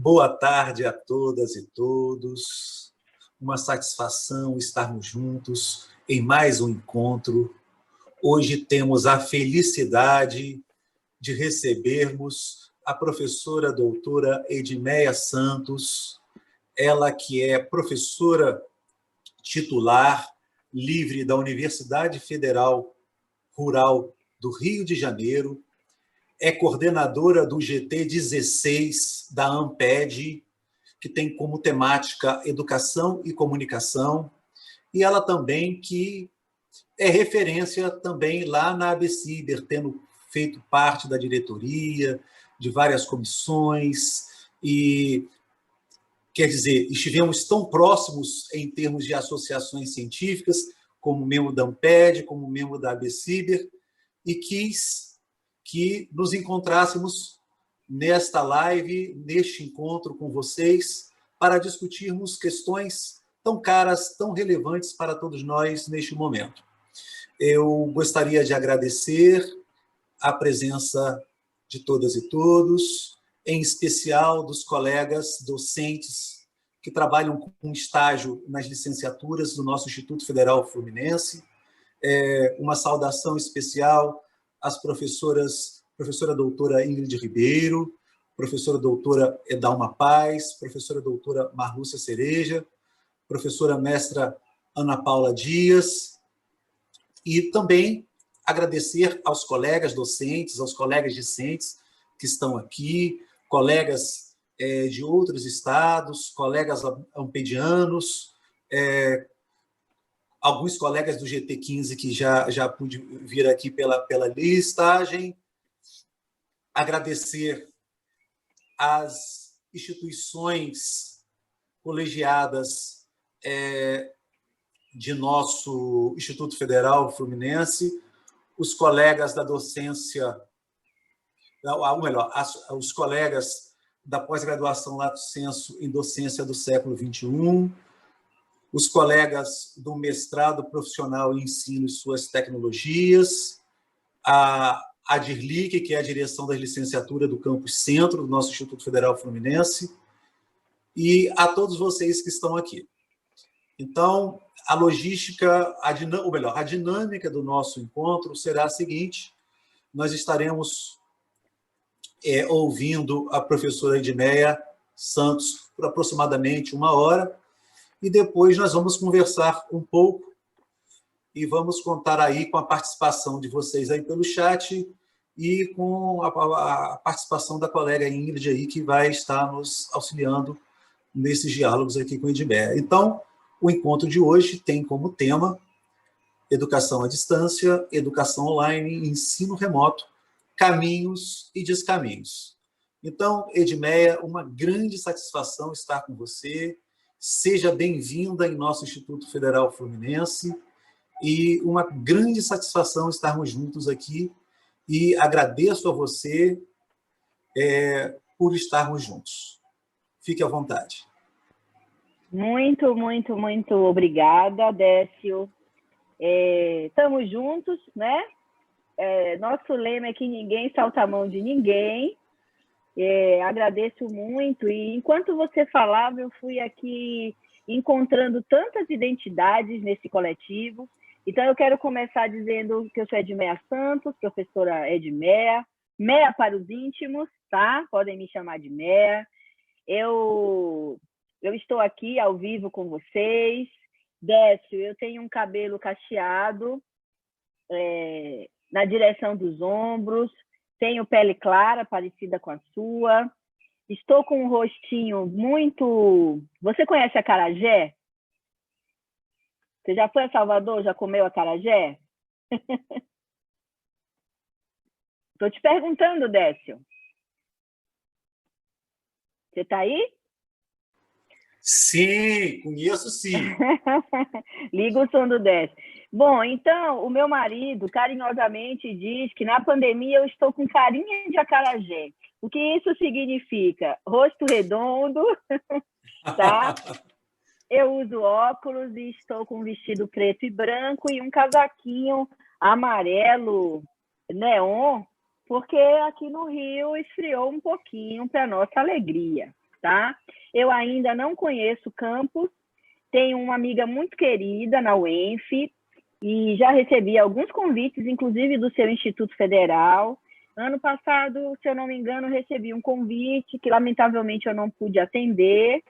Boa tarde a todas e todos. Uma satisfação estarmos juntos em mais um encontro. Hoje temos a felicidade de recebermos a professora doutora Edmeia Santos, ela que é professora titular livre da Universidade Federal Rural do Rio de Janeiro, é coordenadora do GT16 da AMPED, que tem como temática Educação e Comunicação, e ela também que é referência também lá na ABCiber, tendo feito parte da diretoria, de várias comissões, e, quer dizer, estivemos tão próximos em termos de associações científicas, como membro da AMPED, como membro da ABCiber, e quis que nos encontrássemos nesta live, neste encontro com vocês, para discutirmos questões tão caras, tão relevantes para todos nós neste momento. Eu gostaria de agradecer a presença de todas e todos, em especial dos colegas docentes que trabalham com estágio nas licenciaturas do nosso Instituto Federal Fluminense. Uma saudação especial às professora doutora Ingrid Ribeiro, professora doutora Edalma Paz, professora doutora Marlúcia Cereja, professora mestra Ana Paula Dias, e também agradecer aos colegas docentes, aos colegas discentes que estão aqui, colegas de outros estados, colegas ampedianos, alguns colegas do GT15 que já pude vir aqui pela listagem, agradecer às instituições colegiadas de nosso Instituto Federal Fluminense, os colegas da docência, ou melhor, os colegas da pós-graduação Lato Sensu em Docência do Século XXI, os colegas do mestrado profissional em ensino e suas tecnologias, a DIRLIC, que é a direção da licenciatura do Campus Centro, do nosso Instituto Federal Fluminense, e a todos vocês que estão aqui. Então, a logística, ou melhor, a dinâmica do nosso encontro será a seguinte: nós estaremos ouvindo a professora Edmeia Santos por aproximadamente 1 hora, e depois nós vamos conversar um pouco e vamos contar aí com a participação de vocês aí pelo chat e com a participação da colega Ingrid aí, que vai estar nos auxiliando nesses diálogos aqui com a Edmeia. Então, o encontro de hoje tem como tema educação à distância, educação online, ensino remoto, caminhos e descaminhos. Então, Edmeia, uma grande satisfação estar com você. Seja bem-vinda em nosso Instituto Federal Fluminense e uma grande satisfação estarmos juntos aqui, e agradeço a você por estarmos juntos. Fique à vontade. Muito, muito, muito obrigada, Décio. Estamos juntos, né? Nosso lema é que ninguém salta a mão de ninguém. Agradeço muito, e enquanto você falava, eu fui aqui encontrando tantas identidades nesse coletivo. Então, eu quero começar dizendo que eu sou Edmeia Santos, professora Edmeia, Meia para os íntimos, tá? Podem me chamar de Meia. Eu estou aqui ao vivo com vocês. Décio, eu tenho um cabelo cacheado na direção dos ombros, tenho pele clara, parecida com a sua. Estou com um rostinho muito... Você conhece acarajé? Você já foi a Salvador? Já comeu acarajé? Estou te perguntando, Décio. Você está aí? Sim, conheço sim. Liga o som do Décio. Bom, então, o meu marido carinhosamente diz que na pandemia eu estou com carinha de acarajé. O que isso significa? Rosto redondo, tá? Eu uso óculos e estou com um vestido preto e branco e um casaquinho amarelo neon, porque aqui no Rio esfriou um pouquinho, para nossa alegria. tá? Eu ainda não conheço o campus, tenho uma amiga muito querida na UENF e já recebi alguns convites, inclusive do seu Instituto Federal. Ano passado, se eu não me engano, recebi um convite que, lamentavelmente, eu não pude atender,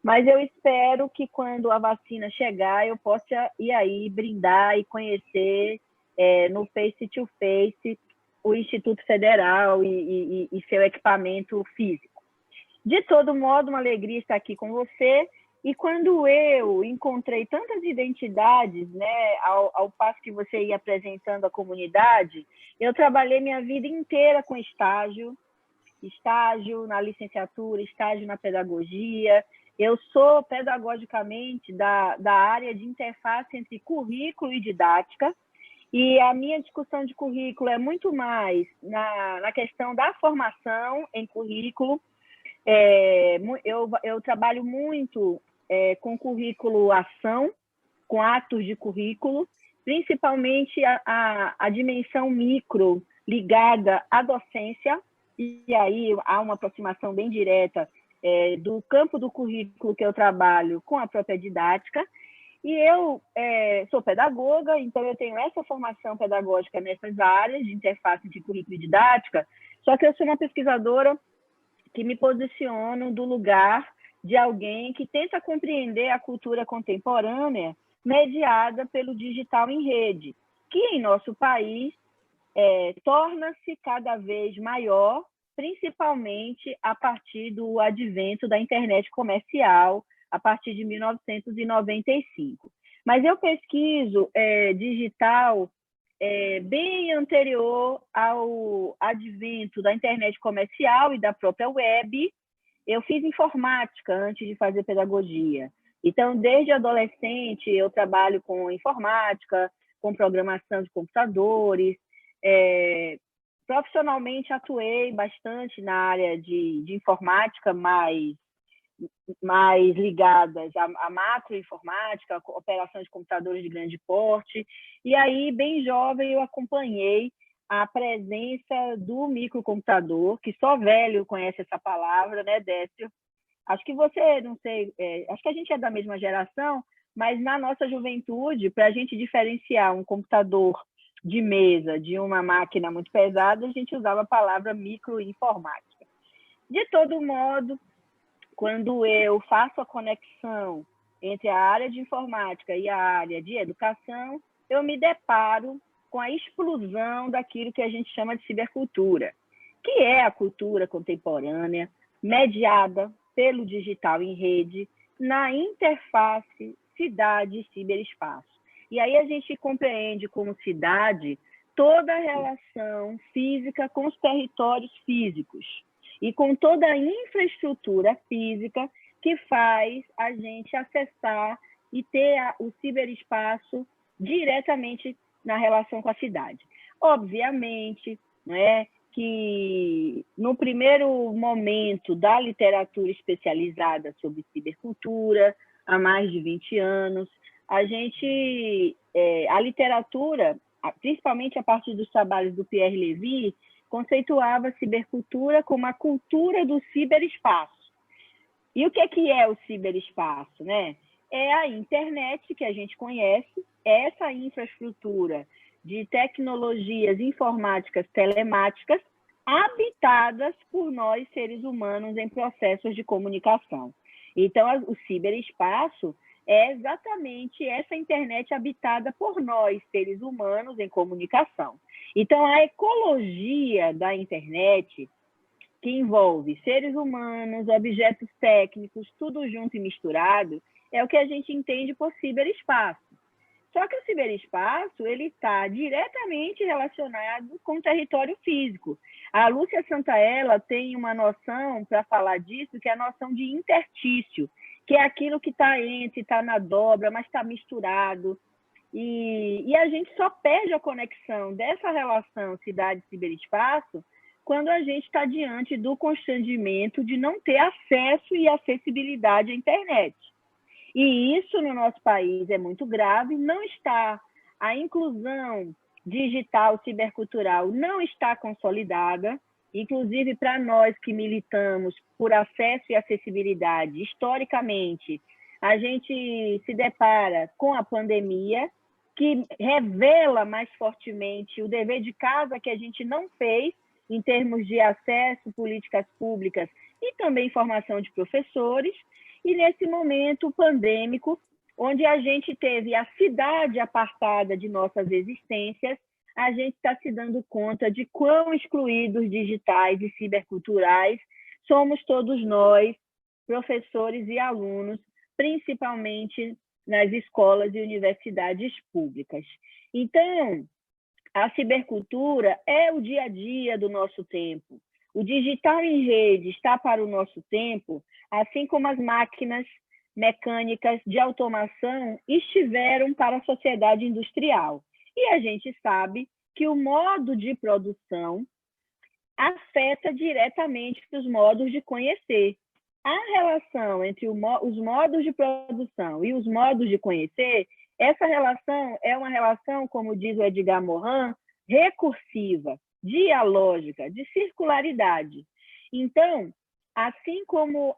mas eu espero que, quando a vacina chegar, eu possa ir aí brindar e conhecer no face-to-face o Instituto Federal e seu equipamento físico. De todo modo, uma alegria estar aqui com você. E quando eu encontrei tantas identidades, né, ao passo que você ia apresentando a comunidade, eu trabalhei minha vida inteira com estágio na licenciatura, estágio na pedagogia. Eu sou, pedagogicamente, da área de interface entre currículo e didática, e a minha discussão de currículo é muito mais na questão da formação em currículo. Eu trabalho muito com currículo ação, com atos de currículo, principalmente a dimensão micro ligada à docência, e aí há uma aproximação bem direta do campo do currículo que eu trabalho com a própria didática. E eu sou pedagoga, então eu tenho essa formação pedagógica nessas áreas de interface de currículo e didática, só que eu sou uma pesquisadora que me posiciono do lugar de alguém que tenta compreender a cultura contemporânea mediada pelo digital em rede, que em nosso país torna-se cada vez maior, principalmente a partir do advento da internet comercial, a partir de 1995. Mas eu pesquiso digital bem anterior ao advento da internet comercial e da própria web. Eu fiz informática antes de fazer pedagogia. Então, desde adolescente, eu trabalho com informática, com programação de computadores. Profissionalmente, atuei bastante na área de informática, mais ligadas à macroinformática, operação de computadores de grande porte. E aí, bem jovem, eu acompanhei a presença do microcomputador, que só velho conhece essa palavra, né, Décio? Acho que você, não sei, acho que a gente é da mesma geração, mas na nossa juventude, para a gente diferenciar um computador de mesa de uma máquina muito pesada, a gente usava a palavra microinformática. De todo modo, quando eu faço a conexão entre a área de informática e a área de educação, eu me deparo com a explosão daquilo que a gente chama de cibercultura, que é a cultura contemporânea, mediada pelo digital em rede, na interface cidade e ciberespaço. E aí a gente compreende como cidade toda a relação física com os territórios físicos e com toda a infraestrutura física que faz a gente acessar e ter o ciberespaço diretamente na relação com a cidade. Obviamente, né, que no primeiro momento da literatura especializada sobre cibercultura, há mais de 20 anos, a literatura, principalmente a partir dos trabalhos do Pierre Levy, conceituava a cibercultura como a cultura do ciberespaço. E o que é o ciberespaço, né? É a internet que a gente conhece, essa infraestrutura de tecnologias informáticas telemáticas habitadas por nós, seres humanos, em processos de comunicação. Então, o ciberespaço é exatamente essa internet habitada por nós, seres humanos, em comunicação. Então, a ecologia da internet, que envolve seres humanos, objetos técnicos, tudo junto e misturado, é o que a gente entende por ciberespaço. Só que o ciberespaço está diretamente relacionado com o território físico. A Lúcia Santaella tem uma noção, para falar disso, que é a noção de interstício, que é aquilo que está entre, está na dobra, mas está misturado. E a gente só perde a conexão dessa relação cidade-ciberespaço quando a gente está diante do constrangimento de não ter acesso e acessibilidade à internet. E isso no nosso país é muito grave, não está, a inclusão digital, cibercultural não está consolidada. inclusive para nós que militamos por acesso e acessibilidade, historicamente, a gente se depara com a pandemia, que revela mais fortemente o dever de casa que a gente não fez em termos de acesso, políticas públicas e também formação de professores. E nesse momento pandêmico, onde a gente teve a cidade apartada de nossas existências, a gente está se dando conta de quão excluídos digitais e ciberculturais somos todos nós, professores e alunos, principalmente nas escolas e universidades públicas. Então, a cibercultura é o dia a dia do nosso tempo. O digital em rede está para o nosso tempo, assim como as máquinas mecânicas de automação estiveram para a sociedade industrial. E a gente sabe que o modo de produção afeta diretamente os modos de conhecer. A relação entre os modos de produção e os modos de conhecer, essa relação é uma relação, como diz o Edgar Morin, recursiva, dialógica, de circularidade. Então, assim como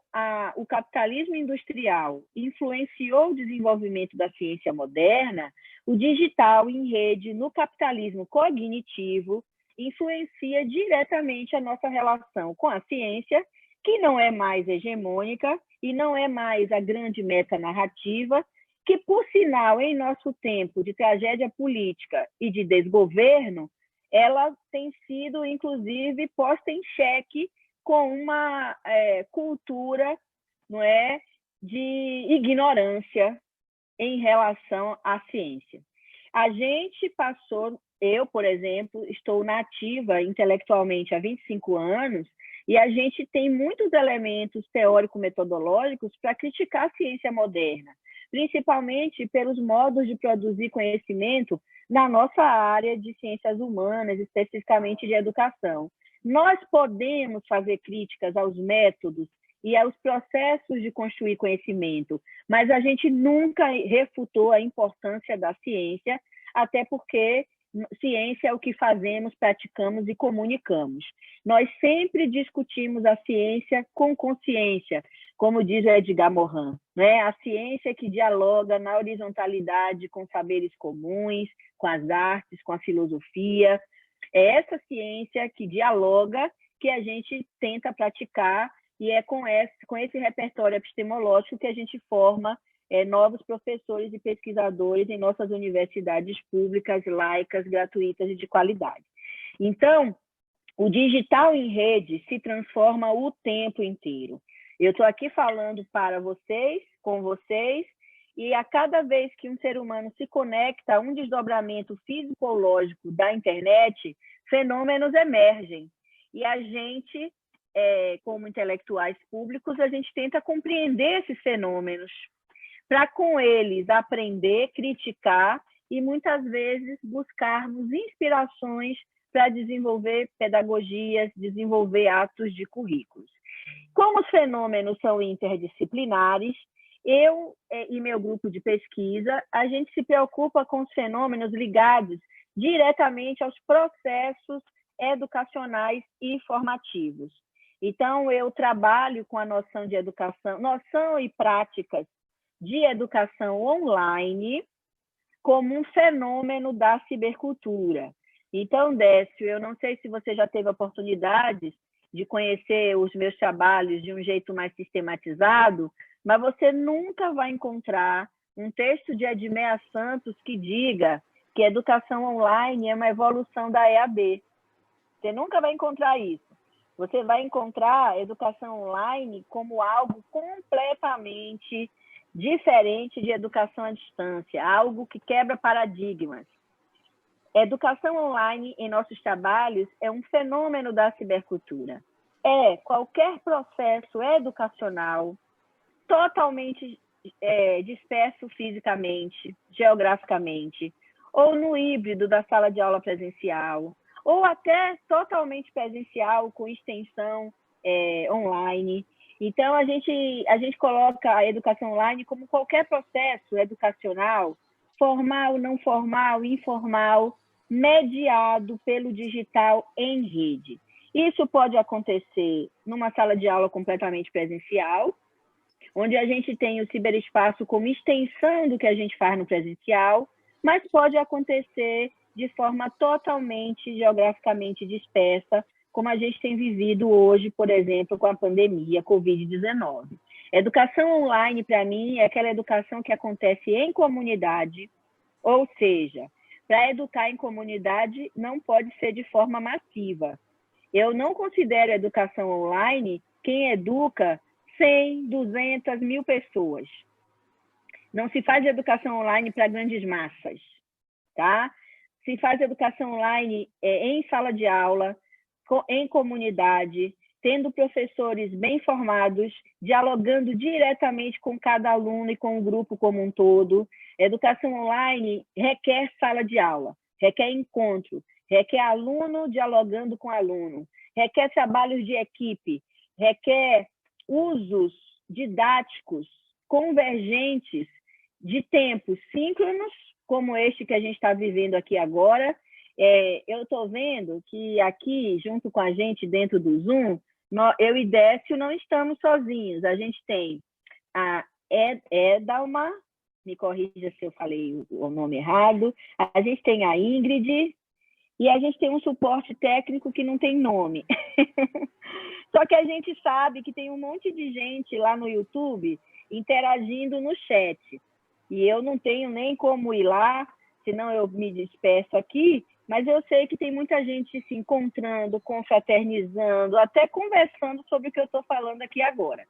o capitalismo industrial influenciou o desenvolvimento da ciência moderna, o digital em rede no capitalismo cognitivo influencia diretamente a nossa relação com a ciência, que não é mais hegemônica e não é mais a grande metanarrativa, que, por sinal, em nosso tempo de tragédia política e de desgoverno, ela tem sido, inclusive, posta em xeque com uma cultura, não é, de ignorância em relação à ciência. A gente passou, eu, por exemplo, estou nativa intelectualmente há 25 anos, e a gente tem muitos elementos teórico-metodológicos para criticar a ciência moderna, principalmente pelos modos de produzir conhecimento na nossa área de ciências humanas, especificamente de educação. Nós podemos fazer críticas aos métodos e aos processos de construir conhecimento, mas a gente nunca refutou a importância da ciência, até porque ciência é o que fazemos, praticamos e comunicamos. Nós sempre discutimos a ciência com consciência, como diz Edgar Morin, né? A ciência que dialoga na horizontalidade com saberes comuns, com as artes, com a filosofia. É essa ciência que dialoga que a gente tenta praticar, e é com esse repertório epistemológico que a gente forma novos professores e pesquisadores em nossas universidades públicas, laicas, gratuitas e de qualidade. Então, o digital em rede se transforma o tempo inteiro. Eu estou aqui falando para vocês, com vocês, e a cada vez que um ser humano se conecta a um desdobramento fisiológico da internet, fenômenos emergem. E a gente, como intelectuais públicos, a gente tenta compreender esses fenômenos, para com eles aprender, criticar e muitas vezes buscarmos inspirações para desenvolver pedagogias, desenvolver atos de currículos. Como os fenômenos são interdisciplinares, eu e meu grupo de pesquisa, a gente se preocupa com os fenômenos ligados diretamente aos processos educacionais e formativos. Então, eu trabalho com a noção de educação, noção e práticas de educação online como um fenômeno da cibercultura. Então, Décio, eu não sei se você já teve a oportunidade de conhecer os meus trabalhos de um jeito mais sistematizado, mas você nunca vai encontrar um texto de Edmeia Santos que diga que a educação online é uma evolução da EAD. Você nunca vai encontrar isso. Você vai encontrar a educação online como algo completamente diferente de educação à distância, algo que quebra paradigmas. A educação online em nossos trabalhos é um fenômeno da cibercultura. É qualquer processo educacional totalmente disperso fisicamente, geograficamente, ou no híbrido da sala de aula presencial, ou até totalmente presencial com extensão online. Então, a gente coloca a educação online como qualquer processo educacional, formal, não formal, informal, mediado pelo digital em rede. Isso pode acontecer numa sala de aula completamente presencial, onde a gente tem o ciberespaço como extensão do que a gente faz no presencial, mas pode acontecer de forma totalmente geograficamente dispersa, como a gente tem vivido hoje, por exemplo, com a pandemia Covid-19. Educação online, para mim, é aquela educação que acontece em comunidade, ou seja, para educar em comunidade não pode ser de forma massiva. Eu não considero educação online quem educa 100, 200, 1.000 pessoas. Não se faz educação online para grandes massas, tá? Se faz educação online em sala de aula, em comunidade, tendo professores bem formados, dialogando diretamente com cada aluno e com o grupo como um todo. Educação online requer sala de aula, requer encontro, requer aluno dialogando com aluno, requer trabalhos de equipe, requer usos didáticos convergentes de tempos síncronos, como este que a gente está vivendo aqui agora. Eu estou vendo que aqui, junto com a gente, dentro do Zoom, eu e Décio não estamos sozinhos. A gente tem a Edalma, me corrija se eu falei o nome errado, a gente tem a Ingrid e a gente tem um suporte técnico que não tem nome. Só que a gente sabe que tem um monte de gente lá no YouTube interagindo no chat. E eu não tenho nem como ir lá, senão eu me disperso aqui, mas eu sei que tem muita gente se encontrando, confraternizando, até conversando sobre o que eu estou falando aqui agora.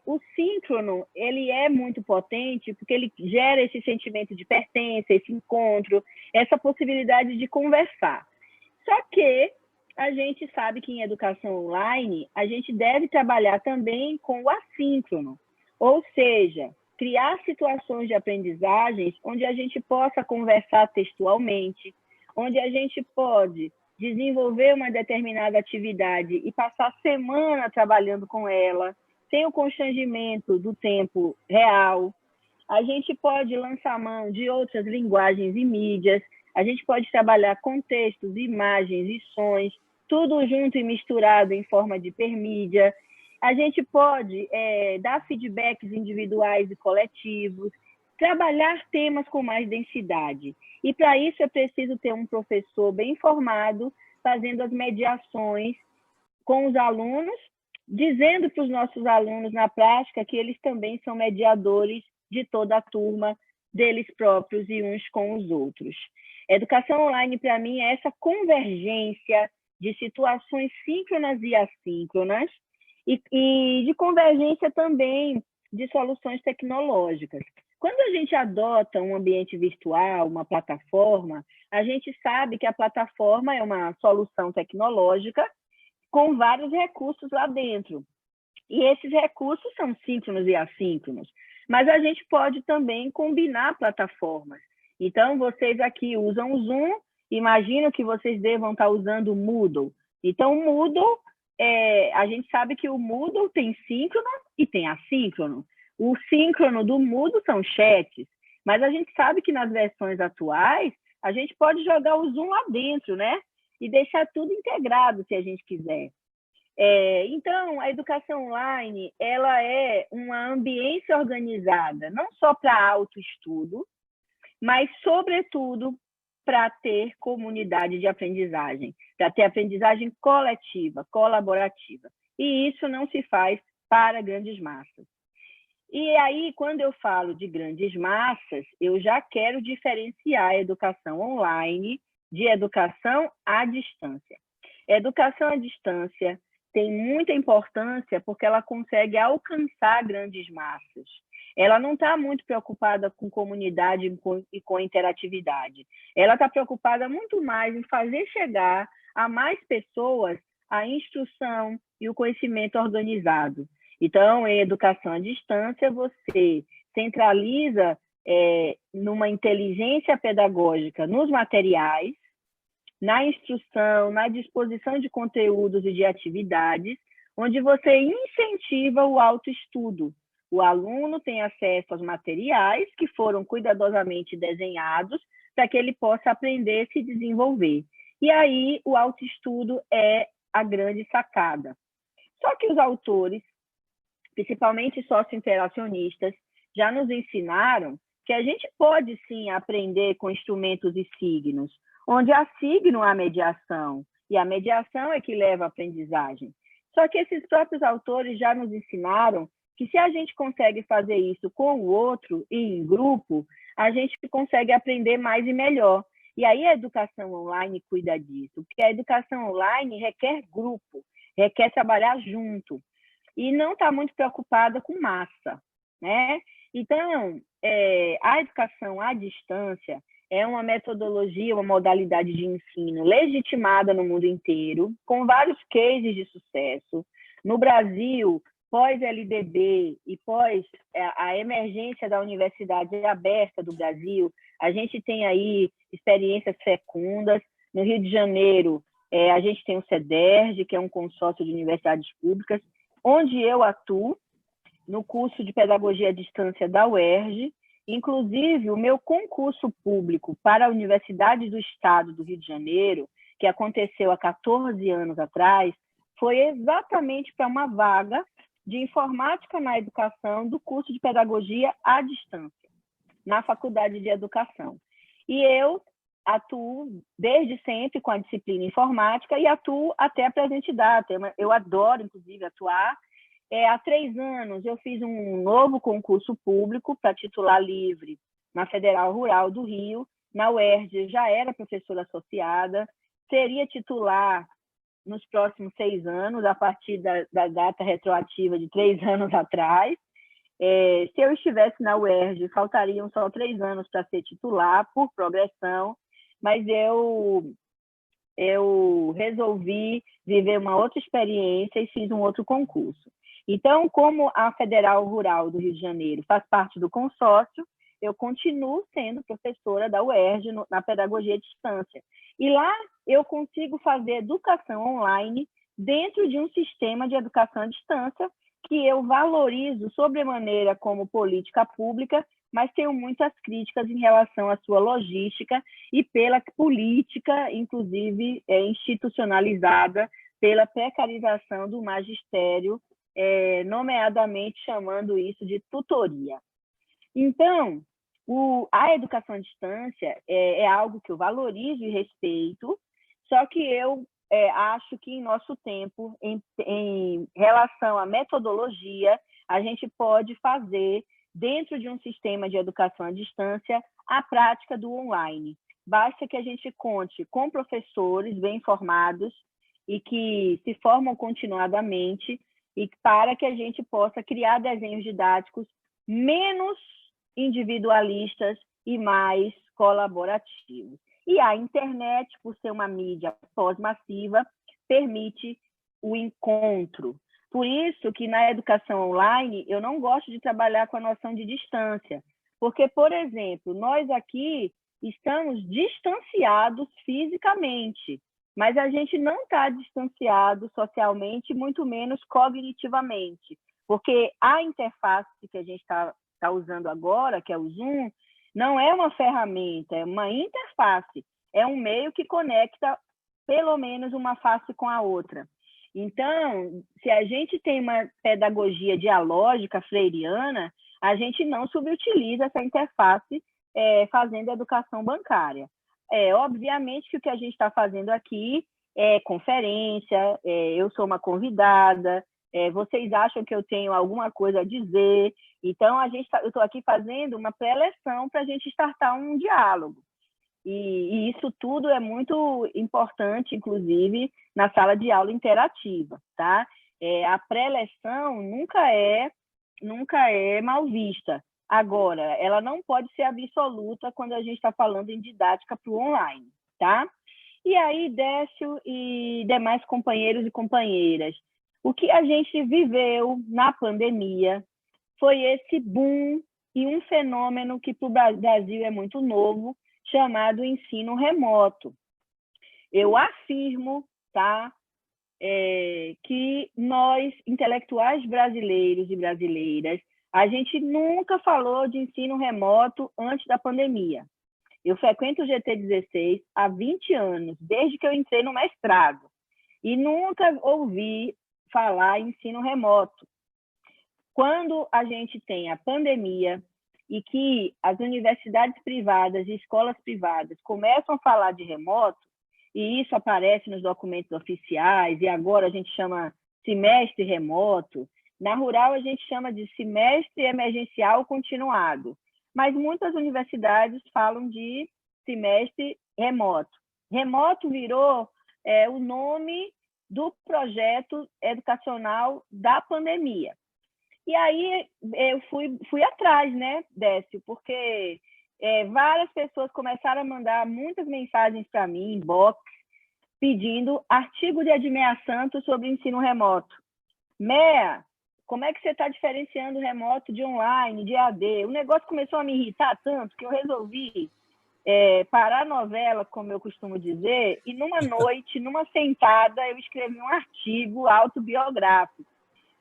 O síncrono, ele é muito potente porque ele gera esse sentimento de pertença, esse encontro, essa possibilidade de conversar. Só que a gente sabe que em educação online, a gente deve trabalhar também com o assíncrono, ou seja, criar situações de aprendizagens onde a gente possa conversar textualmente, onde a gente pode desenvolver uma determinada atividade e passar a semana trabalhando com ela, sem o constrangimento do tempo real. A gente pode lançar mão de outras linguagens e mídias, a gente pode trabalhar com textos, imagens e sons, tudo junto e misturado em forma de hipermídia. A gente pode dar feedbacks individuais e coletivos, trabalhar temas com mais densidade. E, para isso, é preciso ter um professor bem formado, fazendo as mediações com os alunos, dizendo para os nossos alunos, na prática, que eles também são mediadores de toda a turma, deles próprios e uns com os outros. Educação online, para mim, é essa convergência de situações síncronas e assíncronas, e de convergência também de soluções tecnológicas. Quando a gente adota um ambiente virtual, uma plataforma, a gente sabe que a plataforma é uma solução tecnológica com vários recursos lá dentro. E esses recursos são síncronos e assíncronos. Mas a gente pode também combinar plataformas. Então, vocês aqui usam o Zoom, imagino que vocês devam estar usando o Moodle. Então, o Moodle, a gente sabe que o Moodle tem síncrono e tem assíncrono. O síncrono do Moodle são chats, mas a gente sabe que nas versões atuais, a gente pode jogar o Zoom lá dentro, né? E deixar tudo integrado, se a gente quiser. Então, a educação online, ela é uma ambiência organizada, não só para autoestudo, mas, sobretudo, para ter comunidade de aprendizagem, para ter aprendizagem coletiva, colaborativa. E isso não se faz para grandes massas. E aí, quando eu falo de grandes massas, eu já quero diferenciar a educação online de educação à distância. A educação à distância tem muita importância porque ela consegue alcançar grandes massas. Ela não está muito preocupada com comunidade e com interatividade. Ela está preocupada muito mais em fazer chegar a mais pessoas a instrução e o conhecimento organizado. Então, em educação à distância, você centraliza numa inteligência pedagógica nos materiais, na instrução, na disposição de conteúdos e de atividades, onde você incentiva o autoestudo. O aluno tem acesso aos materiais que foram cuidadosamente desenhados para que ele possa aprender e se desenvolver. E aí o autoestudo é a grande sacada. Só que os autores, principalmente sociointeracionistas, já nos ensinaram que a gente pode sim aprender com instrumentos e signos, onde há signo a mediação, e a mediação é que leva à aprendizagem. Só que esses próprios autores já nos ensinaram que se a gente consegue fazer isso com o outro e em grupo, a gente consegue aprender mais e melhor. E aí a educação online cuida disso, porque a educação online requer grupo, requer trabalhar junto, e não está muito preocupada com massa, né? Então, a educação à distância é uma metodologia, uma modalidade de ensino legitimada no mundo inteiro, com vários cases de sucesso. No Brasil, pós-LDB e pós a emergência da Universidade Aberta do Brasil, a gente tem aí experiências fecundas. No Rio de Janeiro, a gente tem o CEDERJ, que é um consórcio de universidades públicas, onde eu atuo no curso de Pedagogia à Distância da UERJ. Inclusive, o meu concurso público para a Universidade do Estado do Rio de Janeiro, que aconteceu há 14 anos atrás, foi exatamente para uma vaga de informática na educação do curso de Pedagogia à Distância, na Faculdade de Educação. E eu atuo desde sempre com a disciplina informática e atuo até a presente data. Eu adoro, inclusive, atuar. Há 3 anos, eu fiz um novo concurso público para titular livre na Federal Rural do Rio. Na UERJ, já era professora associada, seria titular nos próximos 6 anos, a partir da data retroativa de 3 anos atrás. Se eu estivesse na UERJ, faltariam só 3 anos para ser titular, por progressão, mas eu resolvi viver uma outra experiência e fiz um outro concurso. Então, como a Federal Rural do Rio de Janeiro faz parte do consórcio, eu continuo sendo professora da UERJ na pedagogia à distância. E lá eu consigo fazer educação online dentro de um sistema de educação à distância que eu valorizo sobremaneira como política pública, mas tenho muitas críticas em relação à sua logística e pela política, inclusive institucionalizada, pela precarização do magistério, nomeadamente chamando isso de tutoria. Então, a educação à distância é algo que eu valorizo e respeito, só que eu acho que em nosso tempo, em relação à metodologia, a gente pode fazer, dentro de um sistema de educação à distância, a prática do online. Basta que a gente conte com professores bem formados e que se formam continuadamente, e para que a gente possa criar desenhos didáticos menos individualistas e mais colaborativos. E a internet, por ser uma mídia pós-massiva, permite o encontro. Por isso que na educação online eu não gosto de trabalhar com a noção de distância, porque, por exemplo, nós aqui estamos distanciados fisicamente, mas a gente não está distanciado socialmente, muito menos cognitivamente, porque a interface que a gente está usando agora, que é o Zoom, não é uma ferramenta, é uma interface, é um meio que conecta pelo menos uma face com a outra. Então, se a gente tem uma pedagogia dialógica freiriana, a gente não subutiliza essa interface fazendo educação bancária. Obviamente que o que a gente está fazendo aqui é conferência, eu sou uma convidada, vocês acham que eu tenho alguma coisa a dizer, então eu estou aqui fazendo uma pré-eleção para a gente startar um diálogo. E isso tudo é muito importante, inclusive, na sala de aula interativa, tá? A pré-eleção nunca é mal vista. Agora, ela não pode ser absoluta quando a gente está falando em didática para o online, tá? E aí, Décio e demais companheiros e companheiras, o que a gente viveu na pandemia foi esse boom e um fenômeno que para o Brasil é muito novo, chamado ensino remoto. Eu afirmo, tá, que nós, intelectuais brasileiros e brasileiras, a gente nunca falou de ensino remoto antes da pandemia. Eu frequento o GT16 há 20 anos, desde que eu entrei no mestrado, e nunca ouvi falar em ensino remoto. Quando a gente tem a pandemia e que as universidades privadas e escolas privadas começam a falar de remoto, e isso aparece nos documentos oficiais, e agora a gente chama semestre remoto, na rural a gente chama de semestre emergencial continuado, mas muitas universidades falam de semestre remoto. Remoto virou o nome do projeto educacional da pandemia. E aí eu fui atrás, né, Décio, porque várias pessoas começaram a mandar muitas mensagens para mim, inbox, pedindo artigo de Edmeia Santos sobre ensino remoto. Meia, como é que você está diferenciando remoto de online, de AD? O negócio começou a me irritar tanto que eu resolvi parar a novela, como eu costumo dizer, e numa noite, numa sentada, eu escrevi um artigo autobiográfico.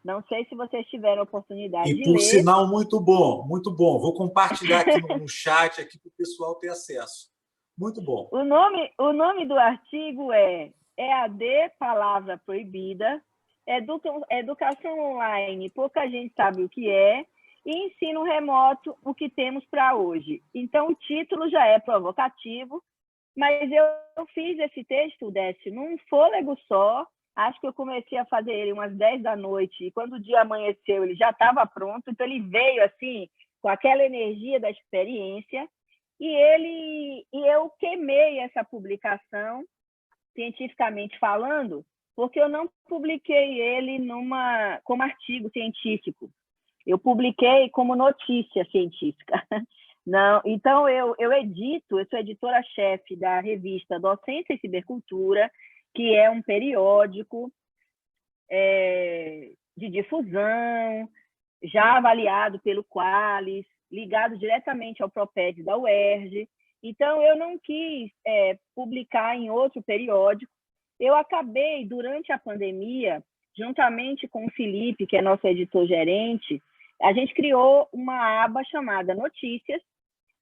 Não sei se vocês tiveram a oportunidade de ler. E, por sinal, muito bom, muito bom. Vou compartilhar aqui no chat aqui para o pessoal ter acesso. Muito bom. O nome do artigo é EAD, Palavra Proibida, Educação Online, pouca gente sabe o que é, e Ensino Remoto, o que temos para hoje. Então, o título já é provocativo, mas eu fiz esse texto, Décio, num fôlego só. Acho que eu comecei a fazer ele umas 10 da noite, e quando o dia amanheceu, ele já estava pronto, então ele veio assim, com aquela energia da experiência, e eu queimei essa publicação, cientificamente falando, porque eu não publiquei ele como artigo científico. Eu publiquei como notícia científica. Não, então, eu sou editora-chefe da revista Docência e Cibercultura, que é um periódico de difusão, já avaliado pelo Qualis, ligado diretamente ao Proped da UERJ. Então, eu não quis publicar em outro periódico. Eu acabei, durante a pandemia, juntamente com o Felipe, que é nosso editor-gerente, a gente criou uma aba chamada Notícias,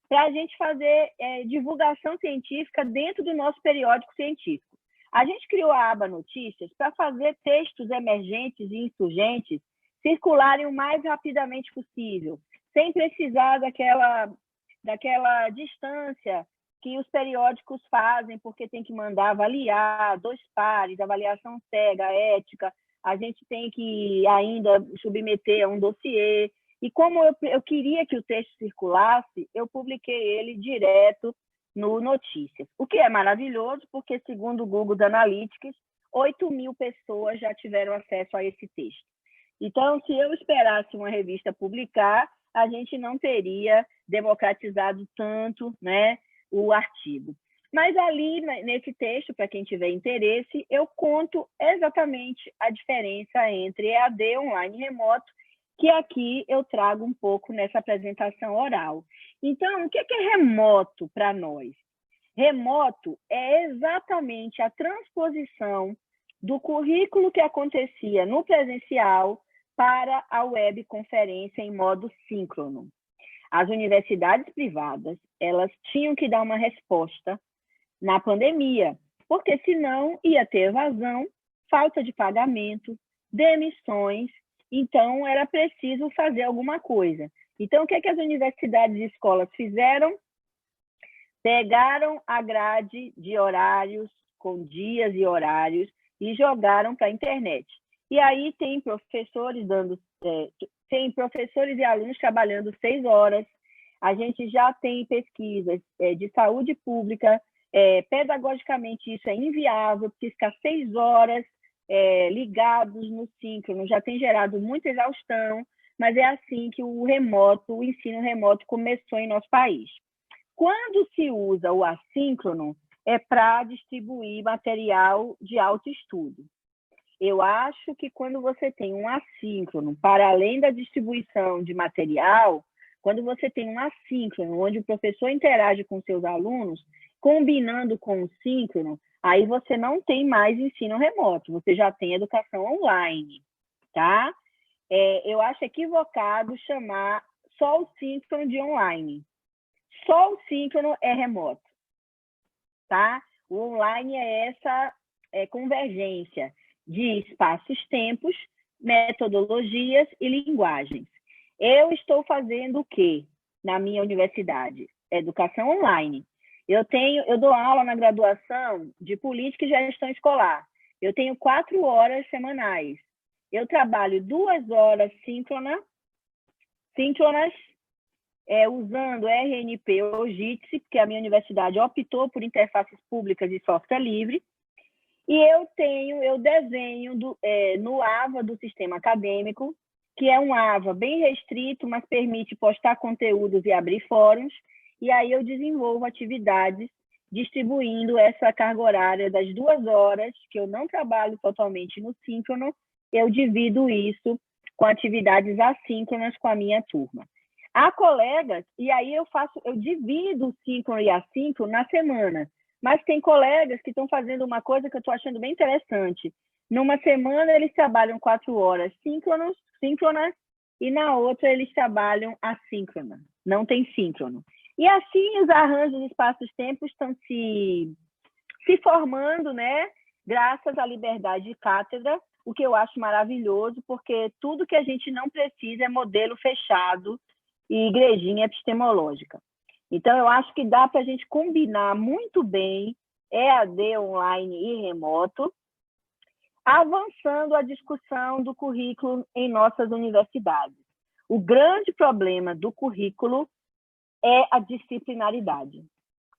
para a gente fazer divulgação científica dentro do nosso periódico científico. A gente criou a aba Notícias para fazer textos emergentes e insurgentes circularem o mais rapidamente possível, sem precisar daquela distância que os periódicos fazem, porque tem que mandar avaliar 2 pares, avaliação cega, ética, a gente tem que ainda submeter a um dossiê. E como eu queria que o texto circulasse, eu publiquei ele direto no Notícias, o que é maravilhoso, porque, segundo o Google Analytics, 8.000 pessoas já tiveram acesso a esse texto. Então, se eu esperasse uma revista publicar, a gente não teria democratizado tanto, né, o artigo. Mas ali, nesse texto, para quem tiver interesse, eu conto exatamente a diferença entre EAD, online e remoto, que aqui eu trago um pouco nessa apresentação oral. Então, o que é remoto para nós? Remoto é exatamente a transposição do currículo que acontecia no presencial para a webconferência em modo síncrono. As universidades privadas, elas tinham que dar uma resposta na pandemia, porque senão ia ter evasão, falta de pagamento, demissões. Então, era preciso fazer alguma coisa. Então, o que as universidades e escolas fizeram? Pegaram a grade de horários, com dias e horários, e jogaram para a internet. E aí tem professores tem professores e alunos trabalhando 6 horas. A gente já tem pesquisas de saúde pública. Pedagogicamente, isso é inviável, porque ficar 6 horas ligados no síncrono já tem gerado muita exaustão, mas é assim que o ensino remoto começou em nosso país. Quando se usa o assíncrono, é para distribuir material de autoestudo. Eu acho que quando você tem um assíncrono, para além da distribuição de material, quando você tem um assíncrono, onde o professor interage com seus alunos, combinando com o síncrono, aí você não tem mais ensino remoto, você já tem educação online, tá? Eu acho equivocado chamar só o síncrono de online. só o síncrono é remoto, tá? O online é essa convergência de espaços-tempos, metodologias e linguagens. Eu estou fazendo o quê na minha universidade? Educação online. Eu dou aula na graduação de Política e Gestão Escolar. Eu tenho 4 horas semanais. Eu trabalho 2 horas síncronas, usando RNP ou Jitsi, porque a minha universidade optou por interfaces públicas e software livre. E eu desenho no AVA do sistema acadêmico, que é um AVA bem restrito, mas permite postar conteúdos e abrir fóruns. E aí eu desenvolvo atividades distribuindo essa carga horária das 2 horas, que eu não trabalho totalmente no síncrono, eu divido isso com atividades assíncronas com a minha turma. Há colegas, e aí eu divido o síncrono e assíncrono na semana, mas tem colegas que estão fazendo uma coisa que eu estou achando bem interessante. Numa semana eles trabalham 4 horas síncronas, e na outra eles trabalham assíncrona, não tem síncrono. E assim os arranjos de espaços-tempos estão se formando, né? Graças à liberdade de cátedra, o que eu acho maravilhoso, porque tudo que a gente não precisa é modelo fechado e igrejinha epistemológica. Então, eu acho que dá para a gente combinar muito bem EAD online e remoto, avançando a discussão do currículo em nossas universidades. O grande problema do currículo é a disciplinaridade.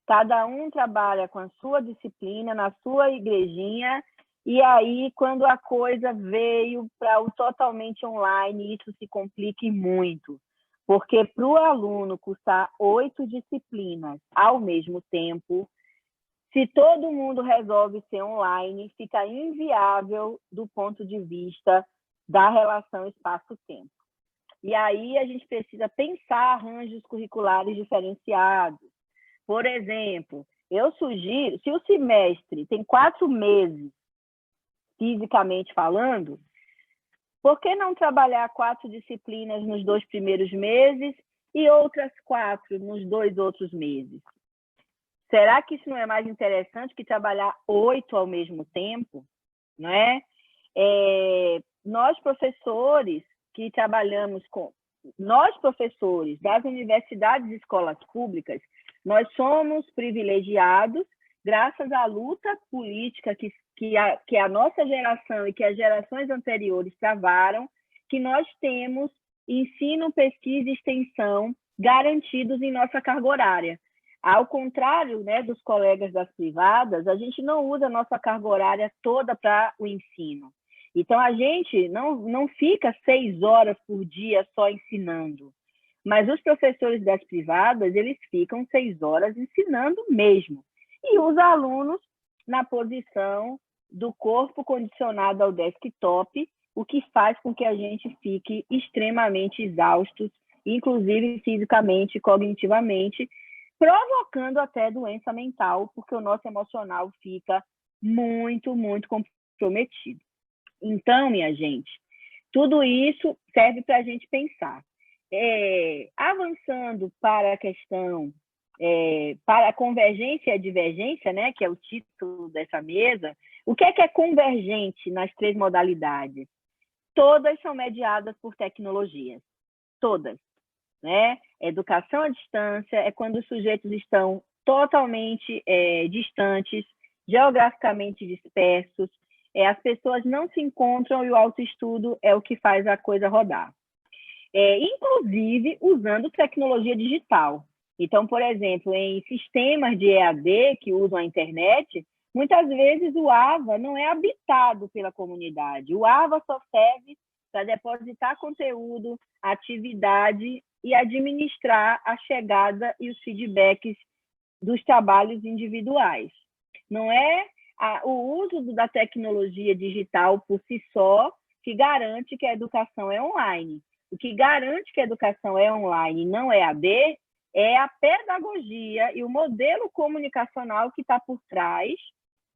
Cada um trabalha com a sua disciplina, na sua igrejinha, e aí, quando a coisa veio para o totalmente online, isso se complica muito. Porque para o aluno cursar 8 disciplinas ao mesmo tempo, se todo mundo resolve ser online, fica inviável do ponto de vista da relação espaço-tempo. E aí a gente precisa pensar arranjos curriculares diferenciados. Por exemplo, eu sugiro, se o semestre tem 4 meses, fisicamente falando, por que não trabalhar 4 disciplinas nos 2 primeiros meses e outras 4 nos 2 outros meses? Será que isso não é mais interessante que trabalhar 8 ao mesmo tempo? Não é? Nós, professores que trabalhamos nós, professores das universidades e escolas públicas, nós somos privilegiados graças à luta política que a nossa geração e que as gerações anteriores travaram, que nós temos ensino, pesquisa e extensão garantidos em nossa carga horária. Ao contrário, né, dos colegas das privadas, a gente não usa a nossa carga horária toda para o ensino. Então, a gente não fica 6 horas por dia só ensinando. Mas os professores das privadas, eles ficam 6 horas ensinando mesmo. E os alunos na posição do corpo condicionado ao desktop, o que faz com que a gente fique extremamente exaustos, inclusive fisicamente e cognitivamente, provocando até doença mental, porque o nosso emocional fica muito, muito comprometido. Então, minha gente, tudo isso serve para a gente pensar. Avançando para a questão, para a convergência e a divergência, né, que é o título dessa mesa, o que é convergente nas 3 modalidades? Todas são mediadas por tecnologias, todas. Né? Educação à distância é quando os sujeitos estão totalmente distantes, geograficamente dispersos, as pessoas não se encontram e o autoestudo é o que faz a coisa rodar. Inclusive usando tecnologia digital. Então, por exemplo, em sistemas de EAD que usam a internet, muitas vezes o AVA não é habitado pela comunidade. O AVA só serve para depositar conteúdo, atividade e administrar a chegada e os feedbacks dos trabalhos individuais. Não é o uso da tecnologia digital por si só que garante que a educação é online. O que garante que a educação é online e não é AD é a pedagogia e o modelo comunicacional que está por trás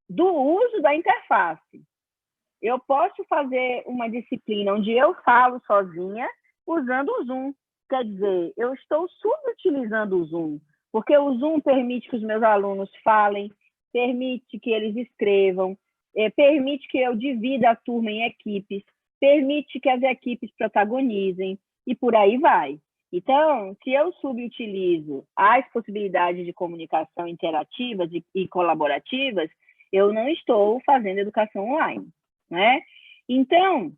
do uso da interface. Eu posso fazer uma disciplina onde eu falo sozinha usando o Zoom. Quer dizer, eu estou subutilizando o Zoom, porque o Zoom permite que os meus alunos falem, permite que eles escrevam, permite que eu divida a turma em equipes, permite que as equipes protagonizem, e por aí vai. Então, se eu subutilizo as possibilidades de comunicação interativas e colaborativas, eu não estou fazendo educação online, né? Então,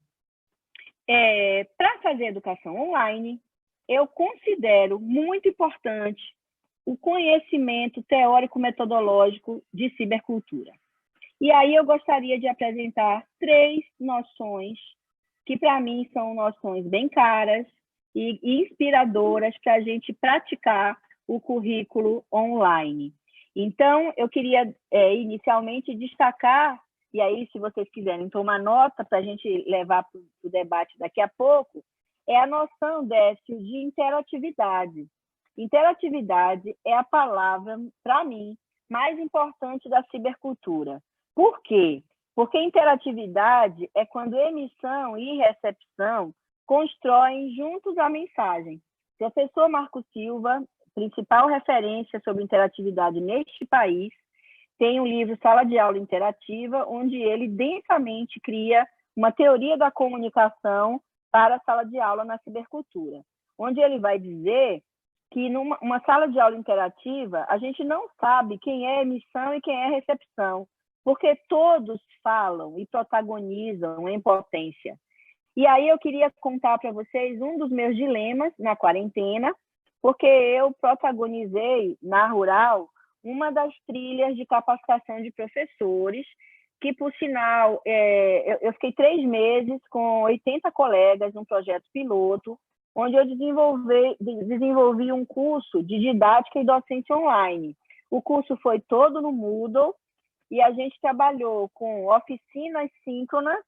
para fazer educação online, eu considero muito importante o conhecimento teórico-metodológico de cibercultura. E aí eu gostaria de apresentar 3 noções que, para mim, são noções bem caras e inspiradoras para a gente praticar o currículo online. Então, eu queria, inicialmente, destacar, e aí, se vocês quiserem tomar nota para a gente levar para o debate daqui a pouco, é a noção, Décio, de interatividade. Interatividade é a palavra, para mim, mais importante da cibercultura. Por quê? Porque interatividade é quando emissão e recepção constroem juntos a mensagem. Professor Marco Silva, principal referência sobre interatividade neste país, tem um livro Sala de Aula Interativa, onde ele densamente cria uma teoria da comunicação para a sala de aula na cibercultura, onde ele vai dizer que numa sala de aula interativa, a gente não sabe quem é emissão e quem é recepção, porque todos falam e protagonizam em potência. E aí eu queria contar para vocês um dos meus dilemas na quarentena, porque eu protagonizei na Rural uma das trilhas de capacitação de professores, que, por sinal, eu fiquei 3 meses com 80 colegas num projeto piloto, onde eu desenvolvi um curso de didática e docência online. O curso foi todo no Moodle, e a gente trabalhou com oficinas síncronas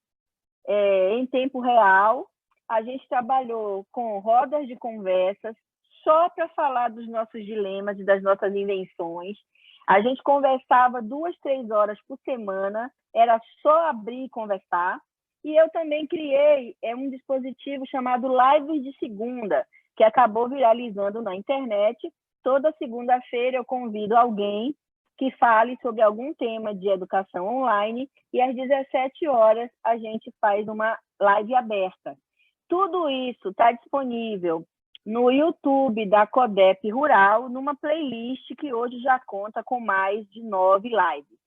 em tempo real, a gente trabalhou com rodas de conversas, só para falar dos nossos dilemas e das nossas invenções. A gente conversava 2, 3 horas por semana, era só abrir e conversar. E eu também criei um dispositivo chamado Lives de Segunda, que acabou viralizando na internet. Toda segunda-feira eu convido alguém que fale sobre algum tema de educação online e às 17 horas a gente faz uma live aberta. Tudo isso está disponível no YouTube da Codep Rural, numa playlist que hoje já conta com mais de 9 lives.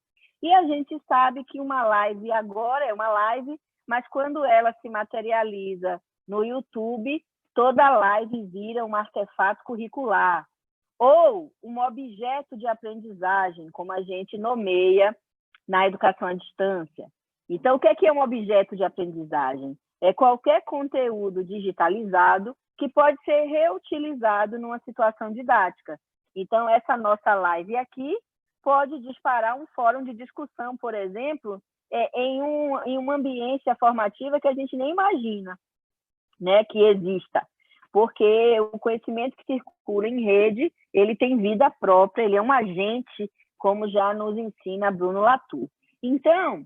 E a gente sabe que uma live agora é uma live, mas quando ela se materializa no YouTube, toda live vira um artefato curricular, ou um objeto de aprendizagem, como a gente nomeia na educação à distância. Então, o que é um objeto de aprendizagem? É qualquer conteúdo digitalizado que pode ser reutilizado numa situação didática. Então, essa nossa live aqui pode disparar um fórum de discussão, por exemplo, em uma ambiência formativa que a gente nem imagina, né, que exista. Porque o conhecimento que circula em rede, ele tem vida própria, ele é um agente, como já nos ensina Bruno Latour. Então,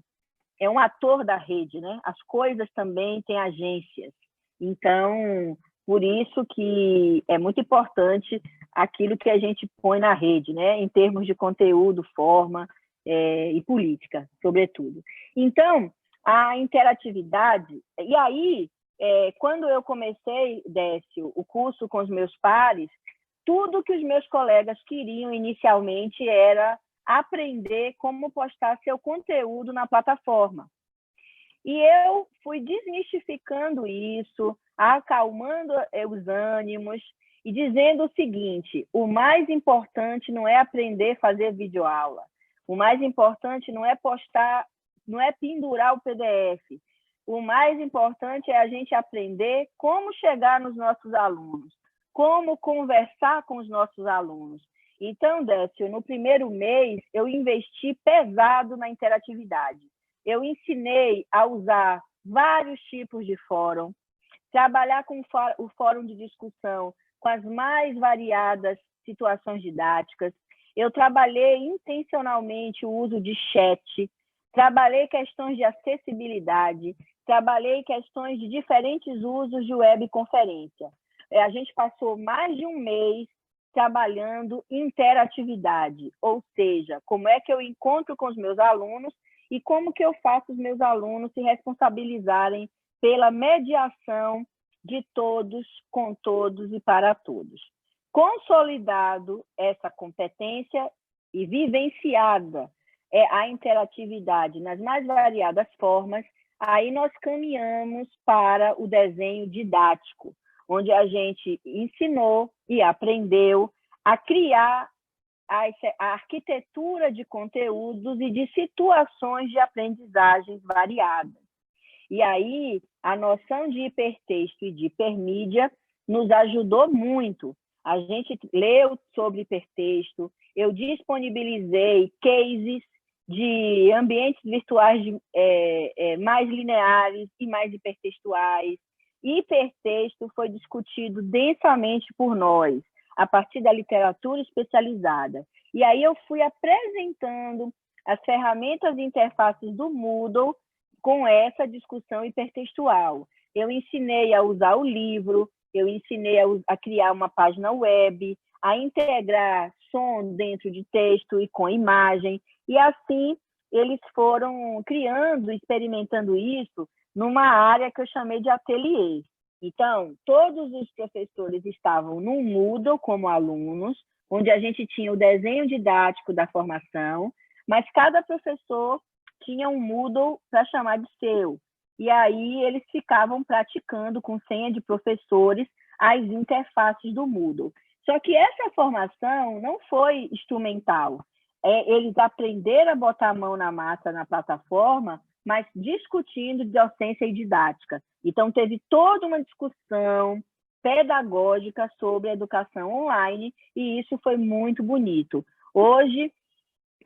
é um ator da rede, né? As coisas também têm agências. Então, por isso que é muito importante aquilo que a gente põe na rede, né? Em termos de conteúdo, forma e política, sobretudo. Então, a interatividade... E aí, quando eu comecei, Décio, o curso com os meus pares, tudo que os meus colegas queriam inicialmente era aprender como postar seu conteúdo na plataforma. E eu fui desmistificando isso, acalmando os ânimos e dizendo o seguinte: o mais importante não é aprender a fazer videoaula, o mais importante não é postar, não é pendurar o PDF, o mais importante é a gente aprender como chegar nos nossos alunos, como conversar com os nossos alunos. Então, Décio, no primeiro mês, eu investi pesado na interatividade. Eu ensinei a usar vários tipos de fórum, trabalhar com o fórum de discussão com as mais variadas situações didáticas. Eu trabalhei intencionalmente o uso de chat, trabalhei questões de acessibilidade, trabalhei questões de diferentes usos de webconferência. A gente passou mais de um mês trabalhando interatividade, ou seja, como é que eu encontro com os meus alunos e como que eu faço os meus alunos se responsabilizarem pela mediação de todos, com todos e para todos. Consolidado essa competência e vivenciada a interatividade nas mais variadas formas, aí nós caminhamos para o desenho didático, onde a gente ensinou e aprendeu a criar a arquitetura de conteúdos e de situações de aprendizagens variadas. E aí, a noção de hipertexto e de hipermídia nos ajudou muito. A gente leu sobre hipertexto, eu disponibilizei cases de ambientes virtuais mais lineares e mais hipertextuais. Hipertexto foi discutido densamente por nós, a partir da literatura especializada. E aí eu fui apresentando as ferramentas e interfaces do Moodle com essa discussão hipertextual. Eu ensinei a usar o livro, eu ensinei a criar uma página web, a integrar som dentro de texto e com imagem, e assim eles foram criando, experimentando isso numa área que eu chamei de ateliê. Então, todos os professores estavam no Moodle como alunos, onde a gente tinha o desenho didático da formação, mas cada professor tinha um Moodle para chamar de seu. E aí eles ficavam praticando com senha de professores as interfaces do Moodle. Só que essa formação não foi instrumental. Eles aprenderam a botar a mão na massa na plataforma, mas discutindo docência e didática. Então, teve toda uma discussão pedagógica sobre a educação online, e isso foi muito bonito. Hoje,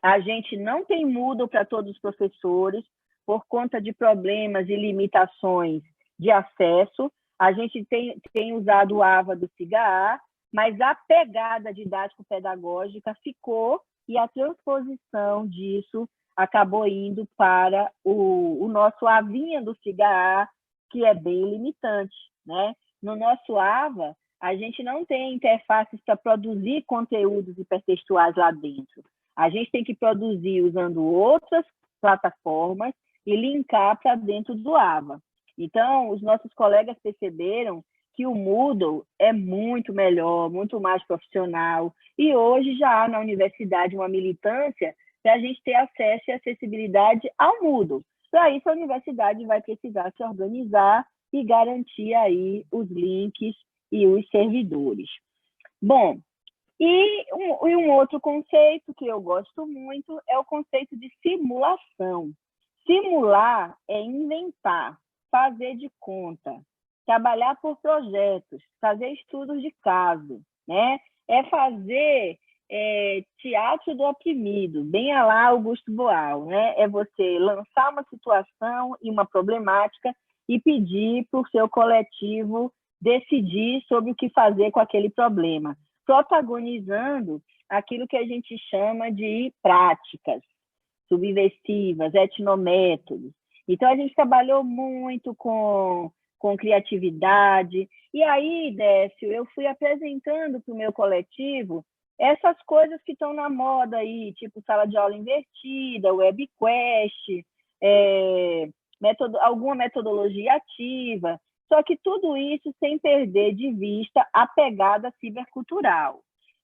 a gente não tem Moodle para todos os professores, por conta de problemas e limitações de acesso. A gente tem usado o AVA do SIGA, mas a pegada didático-pedagógica ficou, e a transposição disso acabou indo para o nosso AVinha do SIGA, que é bem limitante, né? No nosso AVA, a gente não tem interfaces para produzir conteúdos hipertextuais lá dentro. A gente tem que produzir usando outras plataformas e linkar para dentro do AVA. Então, os nossos colegas perceberam que o Moodle é muito melhor, muito mais profissional, e hoje já há na universidade uma militância para a gente ter acesso e acessibilidade ao Moodle. Para isso, a universidade vai precisar se organizar e garantir aí os links e os servidores. Bom, e um outro conceito que eu gosto muito é o conceito de simulação. Simular é inventar, fazer de conta, trabalhar por projetos, fazer estudos de caso, né? É fazer teatro do oprimido, bem a lá Augusto Boal, né? É você lançar uma situação e uma problemática e pedir para o seu coletivo decidir sobre o que fazer com aquele problema, protagonizando aquilo que a gente chama de práticas subversivas, etnométodos. Então, a gente trabalhou muito com criatividade. E aí, Décio, eu fui apresentando para o meu coletivo essas coisas que estão na moda aí, tipo sala de aula invertida, webquest, alguma metodologia ativa, só que tudo isso sem perder de vista a pegada cibercultural.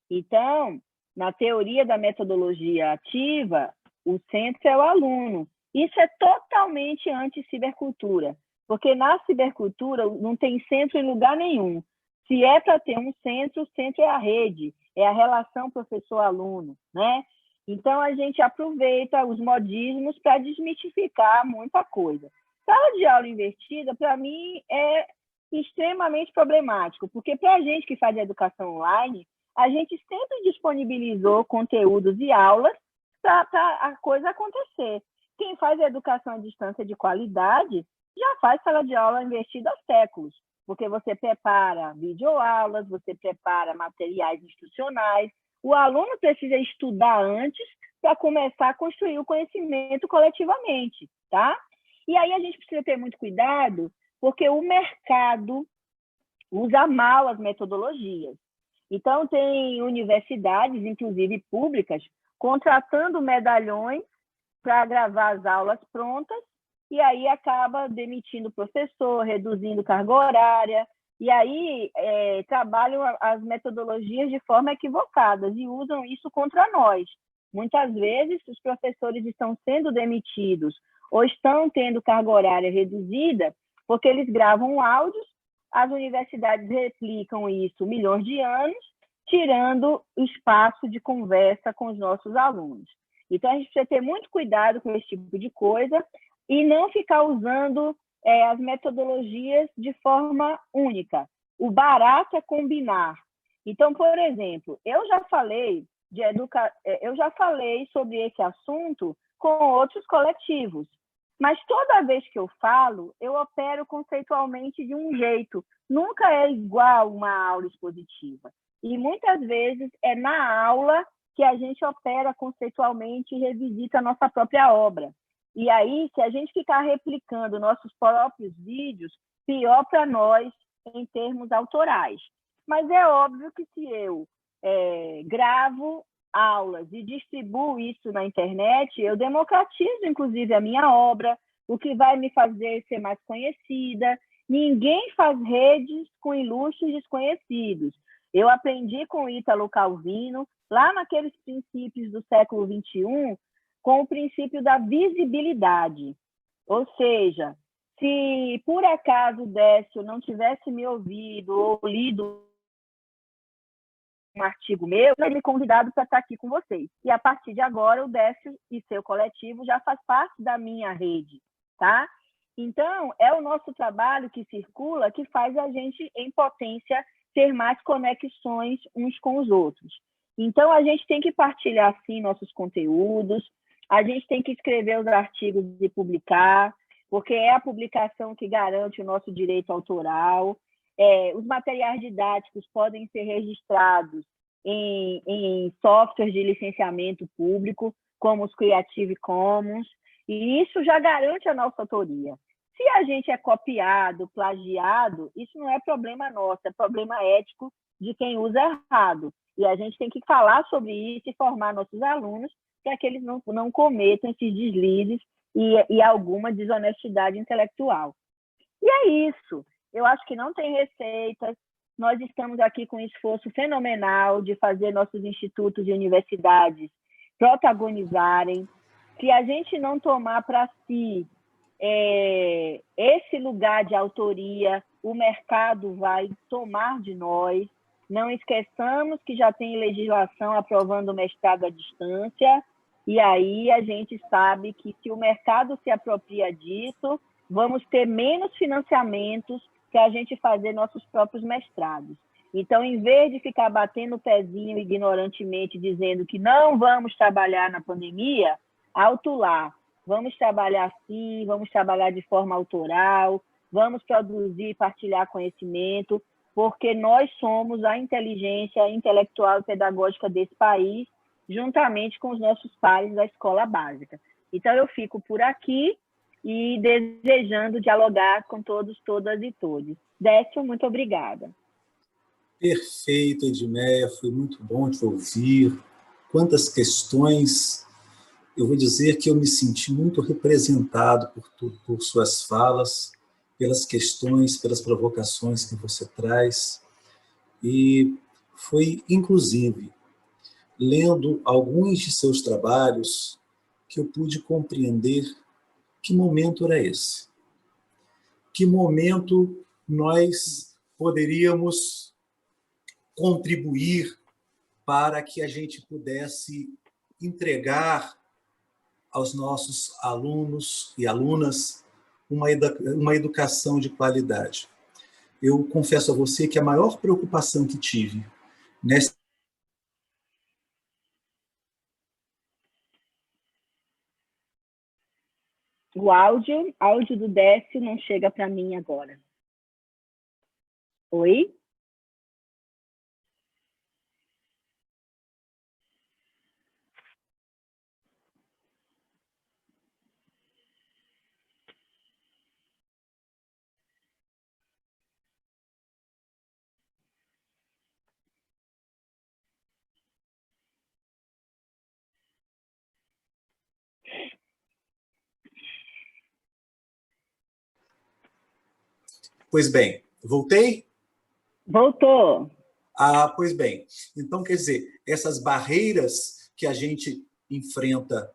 Então, na teoria da metodologia ativa, o centro é o aluno. Isso é totalmente anti-cibercultura, porque na cibercultura não tem centro em lugar nenhum. Se é para ter um centro, o centro é a rede, é a relação professor-aluno, né? Então, a gente aproveita os modismos para desmistificar muita coisa. Sala de aula invertida, para mim, é extremamente problemático, porque para a gente que faz educação online, a gente sempre disponibilizou conteúdos e aulas para a coisa acontecer. Quem faz a educação à distância de qualidade já faz sala de aula invertida há séculos, porque você prepara videoaulas, você prepara materiais instrucionais. O aluno precisa estudar antes para começar a construir o conhecimento coletivamente, tá? E aí a gente precisa ter muito cuidado, porque o mercado usa mal as metodologias. Então, tem universidades, inclusive públicas, contratando medalhões para gravar as aulas prontas, e aí acaba demitindo o professor, reduzindo carga horária, e aí trabalham as metodologias de forma equivocadas e usam isso contra nós. Muitas vezes, os professores estão sendo demitidos ou estão tendo carga horária reduzida porque eles gravam áudios, as universidades replicam isso milhões de anos, tirando espaço de conversa com os nossos alunos. Então, a gente precisa ter muito cuidado com esse tipo de coisa e não ficar usando as metodologias de forma única. O barato é combinar. Então, por exemplo, eu já falei sobre esse assunto com outros coletivos, mas toda vez que eu falo, eu opero conceitualmente de um jeito. Nunca é igual uma aula expositiva. E muitas vezes é na aula que a gente opera conceitualmente e revisita a nossa própria obra. E aí, se a gente ficar replicando nossos próprios vídeos, pior para nós em termos autorais. Mas é óbvio que se eu gravo aulas e distribuo isso na internet, eu democratizo, inclusive, a minha obra, o que vai me fazer ser mais conhecida. Ninguém faz redes com ilustres desconhecidos. Eu aprendi com Ítalo Calvino, lá naqueles princípios do século XXI, com o princípio da visibilidade. Ou seja, se por acaso o Décio não tivesse me ouvido ou lido um artigo meu, ele me convidado para estar aqui com vocês. E a partir de agora, o Décio e seu coletivo já faz parte da minha rede, tá? Então, é o nosso trabalho que circula que faz a gente, em potência, ter mais conexões uns com os outros. Então, a gente tem que partilhar, sim, nossos conteúdos, a gente tem que escrever os artigos e publicar, porque é a publicação que garante o nosso direito autoral. Os materiais didáticos podem ser registrados em softwares de licenciamento público, como os Creative Commons, e isso já garante a nossa autoria. Se a gente é copiado, plagiado, isso não é problema nosso, é problema ético de quem usa errado. E a gente tem que falar sobre isso e formar nossos alunos para que eles não cometam esses deslizes e alguma desonestidade intelectual. E é isso. Eu acho que não tem receitas. Nós estamos aqui com um esforço fenomenal de fazer nossos institutos e universidades protagonizarem. Se a gente não tomar para si esse lugar de autoria, o mercado vai tomar de nós. Não esqueçamos que já tem legislação aprovando o mestrado à distância, e aí a gente sabe que se o mercado se apropria disso, vamos ter menos financiamentos para a gente fazer nossos próprios mestrados. Então, em vez de ficar batendo o pezinho ignorantemente, dizendo que não vamos trabalhar na pandemia, alto lá, vamos trabalhar sim, vamos trabalhar de forma autoral, vamos produzir e partilhar conhecimento, porque nós somos a inteligência intelectual e pedagógica desse país, juntamente com os nossos pares da escola básica. Então, eu fico por aqui e desejando dialogar com todos, todas e todos. Décio, muito obrigada. Perfeito, Edmeia, foi muito bom te ouvir. Quantas questões. Eu vou dizer que eu me senti muito representado por suas falas, pelas questões, pelas provocações que você traz. E foi, inclusive, lendo alguns de seus trabalhos que eu pude compreender que momento era esse. Que momento nós poderíamos contribuir para que a gente pudesse entregar aos nossos alunos e alunas uma educação de qualidade. Eu confesso a você que a maior preocupação que tive nessa O áudio do Décio não chega para mim agora. Oi? Pois bem, voltei? Voltou. Pois bem. Então, quer dizer, essas barreiras que a gente enfrenta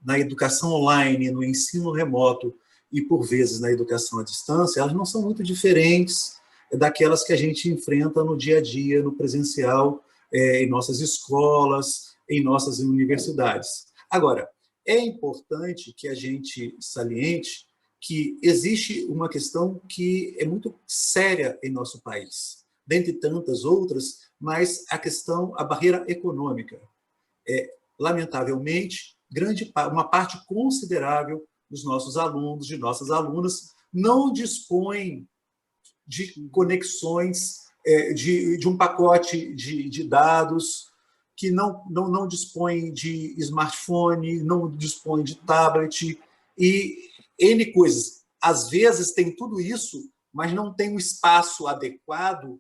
na educação online, no ensino remoto e, por vezes, na educação à distância, elas não são muito diferentes daquelas que a gente enfrenta no dia a dia, no presencial, em nossas escolas, em nossas universidades. Agora, é importante que a gente saliente que existe uma questão que é muito séria em nosso país, dentre tantas outras, mas a barreira econômica. Lamentavelmente, uma parte considerável dos nossos alunos, de nossas alunas, não dispõe de conexões, de um pacote de dados, que não dispõe de smartphone, não dispõe de tablet, e N coisas. Às vezes tem tudo isso, mas não tem um espaço adequado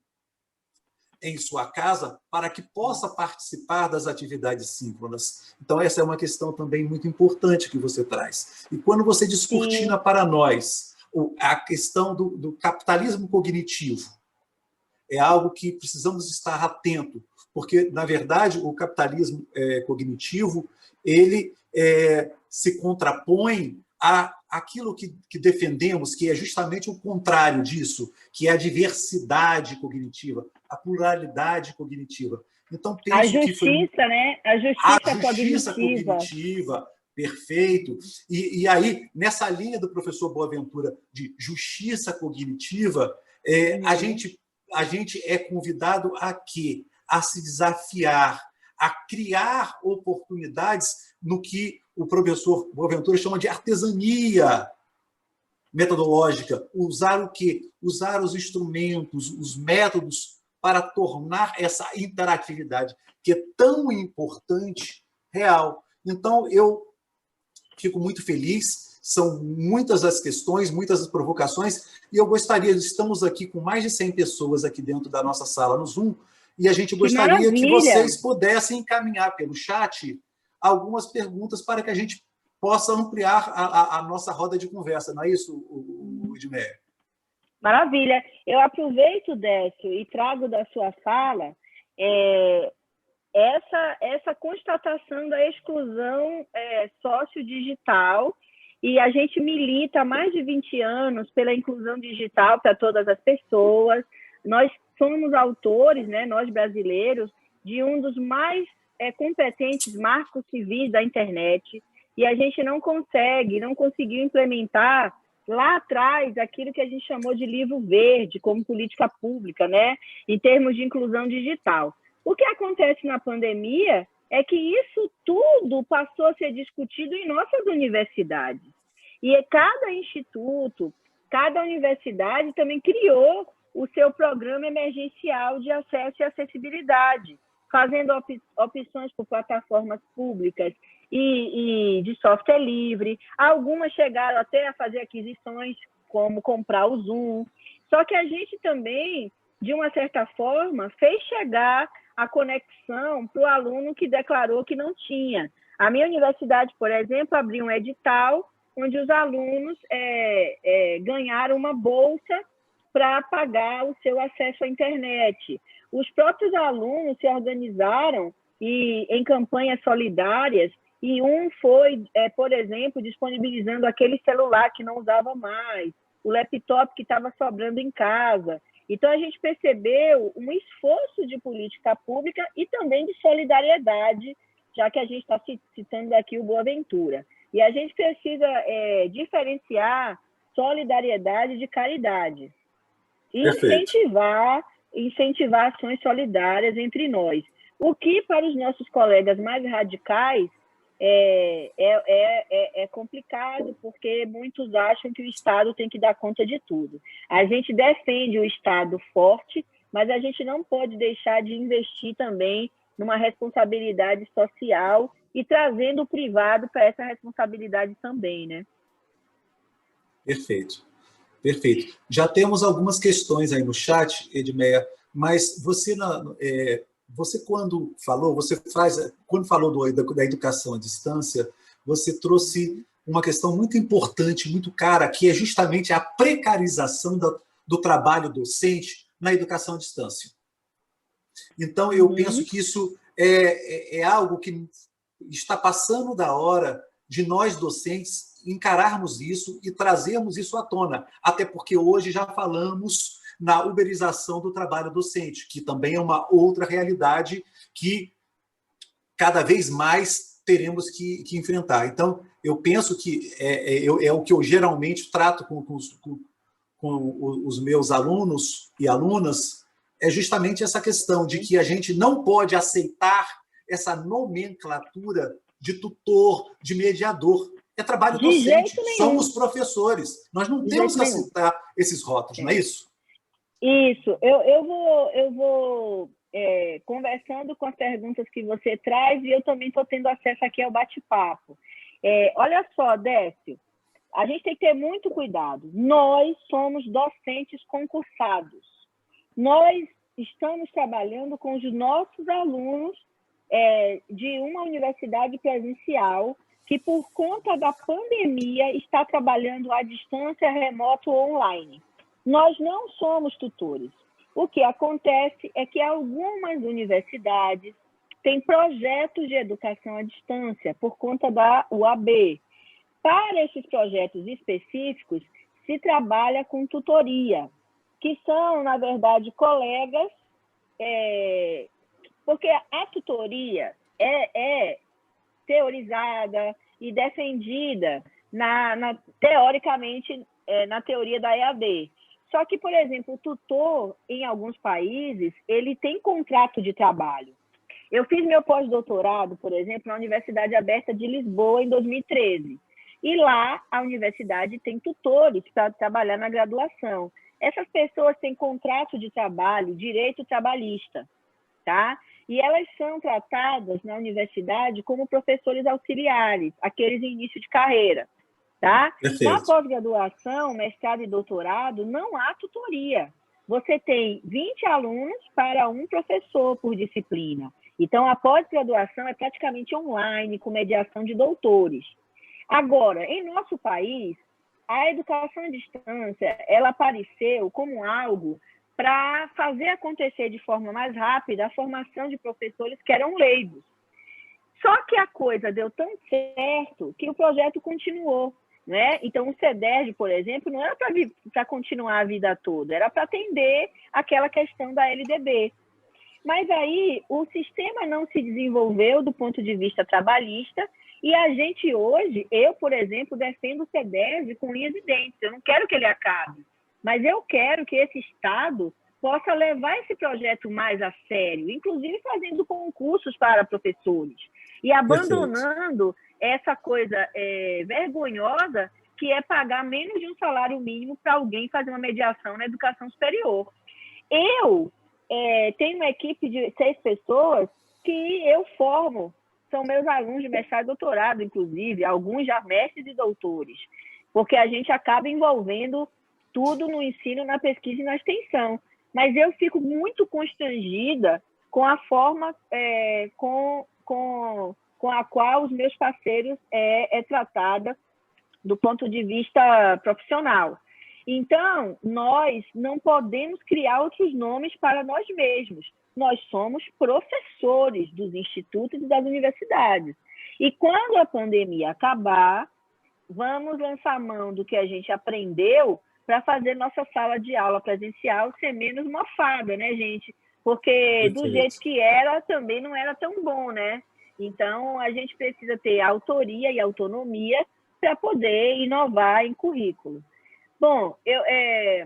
em sua casa para que possa participar das atividades síncronas. Então, essa é uma questão também muito importante que você traz. E quando você descortina para nós a questão do capitalismo cognitivo, é algo que precisamos estar atento, porque, na verdade, o capitalismo cognitivo ele se contrapõe àquilo que defendemos, que é justamente o contrário disso, que é a diversidade cognitiva, a pluralidade cognitiva. Então, penso a justiça, que foi... né? A justiça cognitiva, perfeito. E aí, nessa linha do professor Boaventura de justiça cognitiva, a gente é convidado a quê? A se desafiar, a criar oportunidades no que o professor Boaventura chama de artesania metodológica. Usar o quê? Usar os instrumentos, os métodos para tornar essa interatividade, que é tão importante, real. Então, eu fico muito feliz, são muitas as questões, muitas as provocações, e eu gostaria, estamos aqui com mais de 100 pessoas aqui dentro da nossa sala no Zoom, e a gente gostaria que vocês pudessem encaminhar pelo chat algumas perguntas para que a gente possa ampliar a nossa roda de conversa, não é isso, Edmeia? Maravilha. Eu aproveito, Décio, e trago da sua fala essa constatação da exclusão sociodigital, e a gente milita há mais de 20 anos pela inclusão digital para todas as pessoas. Nós somos autores, né, nós brasileiros, de um dos mais competentes marcos civis da internet, e a gente não conseguiu implementar lá atrás aquilo que a gente chamou de livro verde como política pública, né, em termos de inclusão digital. O que acontece na pandemia é que isso tudo passou a ser discutido em nossas universidades. E cada instituto, cada universidade também criou o seu programa emergencial de acesso e acessibilidade, fazendo opções por plataformas públicas e de software livre. Algumas chegaram até a fazer aquisições, como comprar o Zoom. Só que a gente também, de uma certa forma, fez chegar a conexão para o aluno que declarou que não tinha. A minha universidade, por exemplo, abriu um edital onde os alunos ganharam uma bolsa para pagar o seu acesso à internet. Os próprios alunos se organizaram em campanhas solidárias, e um foi, por exemplo, disponibilizando aquele celular que não usava mais, o laptop que estava sobrando em casa. Então, a gente percebeu um esforço de política pública e também de solidariedade, já que a gente está citando aqui o Boaventura. E a gente precisa diferenciar solidariedade de caridade. Incentivar ações solidárias entre nós. O que, para os nossos colegas mais radicais, é complicado, porque muitos acham que o Estado tem que dar conta de tudo. A gente defende o Estado forte, mas a gente não pode deixar de investir também numa responsabilidade social e trazendo o privado para essa responsabilidade também, né? Perfeito. Perfeito. Já temos algumas questões aí no chat, Edmeia, mas você quando falou da educação à distância, você trouxe uma questão muito importante, muito cara, que é justamente a precarização do trabalho docente na educação à distância. Então, eu penso que isso é algo que está passando da hora de nós, docentes, encararmos isso e trazermos isso à tona. Até porque hoje já falamos na uberização do trabalho docente, que também é uma outra realidade que cada vez mais teremos que enfrentar. Então, eu penso que é o que eu geralmente trato com os meus alunos e alunas, é justamente essa questão de que a gente não pode aceitar essa nomenclatura de tutor, de mediador. É trabalho docente, somos professores. Nós não temos que aceitar esses rótulos, não é isso? Isso. Eu vou conversando com as perguntas que você traz e eu também estou tendo acesso aqui ao bate-papo. Olha só, Décio, a gente tem que ter muito cuidado. Nós somos docentes concursados. Nós estamos trabalhando com os nossos alunos de uma universidade presencial que, por conta da pandemia, está trabalhando à distância, remoto ou online. Nós não somos tutores. O que acontece é que algumas universidades têm projetos de educação à distância por conta da UAB. Para esses projetos específicos, se trabalha com tutoria, que são, na verdade, colegas, porque a tutoria é teorizada e defendida, teoricamente, na teoria da EAD. Só que, por exemplo, o tutor, em alguns países, ele tem contrato de trabalho. Eu fiz meu pós-doutorado, por exemplo, na Universidade Aberta de Lisboa, em 2013. E lá, a universidade tem tutores para trabalhar na graduação. Essas pessoas têm contrato de trabalho, direito trabalhista, tá? E elas são tratadas na universidade como professores auxiliares, aqueles em início de carreira. Tá? Na pós-graduação, mestrado e doutorado, não há tutoria. Você tem 20 alunos para um professor por disciplina. Então, a pós-graduação é praticamente online, com mediação de doutores. Agora, em nosso país, a educação à distância, ela apareceu como algo para fazer acontecer de forma mais rápida a formação de professores que eram leigos. Só que a coisa deu tão certo que o projeto continuou. Né? Então, o CEDERJ, por exemplo, não era para continuar a vida toda, era para atender aquela questão da LDB. Mas aí o sistema não se desenvolveu do ponto de vista trabalhista e a gente hoje, eu, por exemplo, defendo o CEDERJ com unhas e dentes. Eu não quero que ele acabe, mas eu quero que esse Estado possa levar esse projeto mais a sério, inclusive fazendo concursos para professores e abandonando essa coisa vergonhosa que é pagar menos de um salário mínimo para alguém fazer uma mediação na educação superior. Eu tenho uma equipe de 6 pessoas que eu formo, são meus alunos de mestrado e doutorado, inclusive, alguns já mestres e doutores, porque a gente acaba envolvendo tudo no ensino, na pesquisa e na extensão. Mas eu fico muito constrangida com a forma com a qual os meus parceiros é tratada do ponto de vista profissional. Então, nós não podemos criar outros nomes para nós mesmos. Nós somos professores dos institutos e das universidades. E quando a pandemia acabar, vamos lançar mão do que a gente aprendeu para fazer nossa sala de aula presencial ser menos mofada, né, gente? Porque do jeito que era, também não era tão bom, né? Então, a gente precisa ter autoria e autonomia para poder inovar em currículo. Bom, é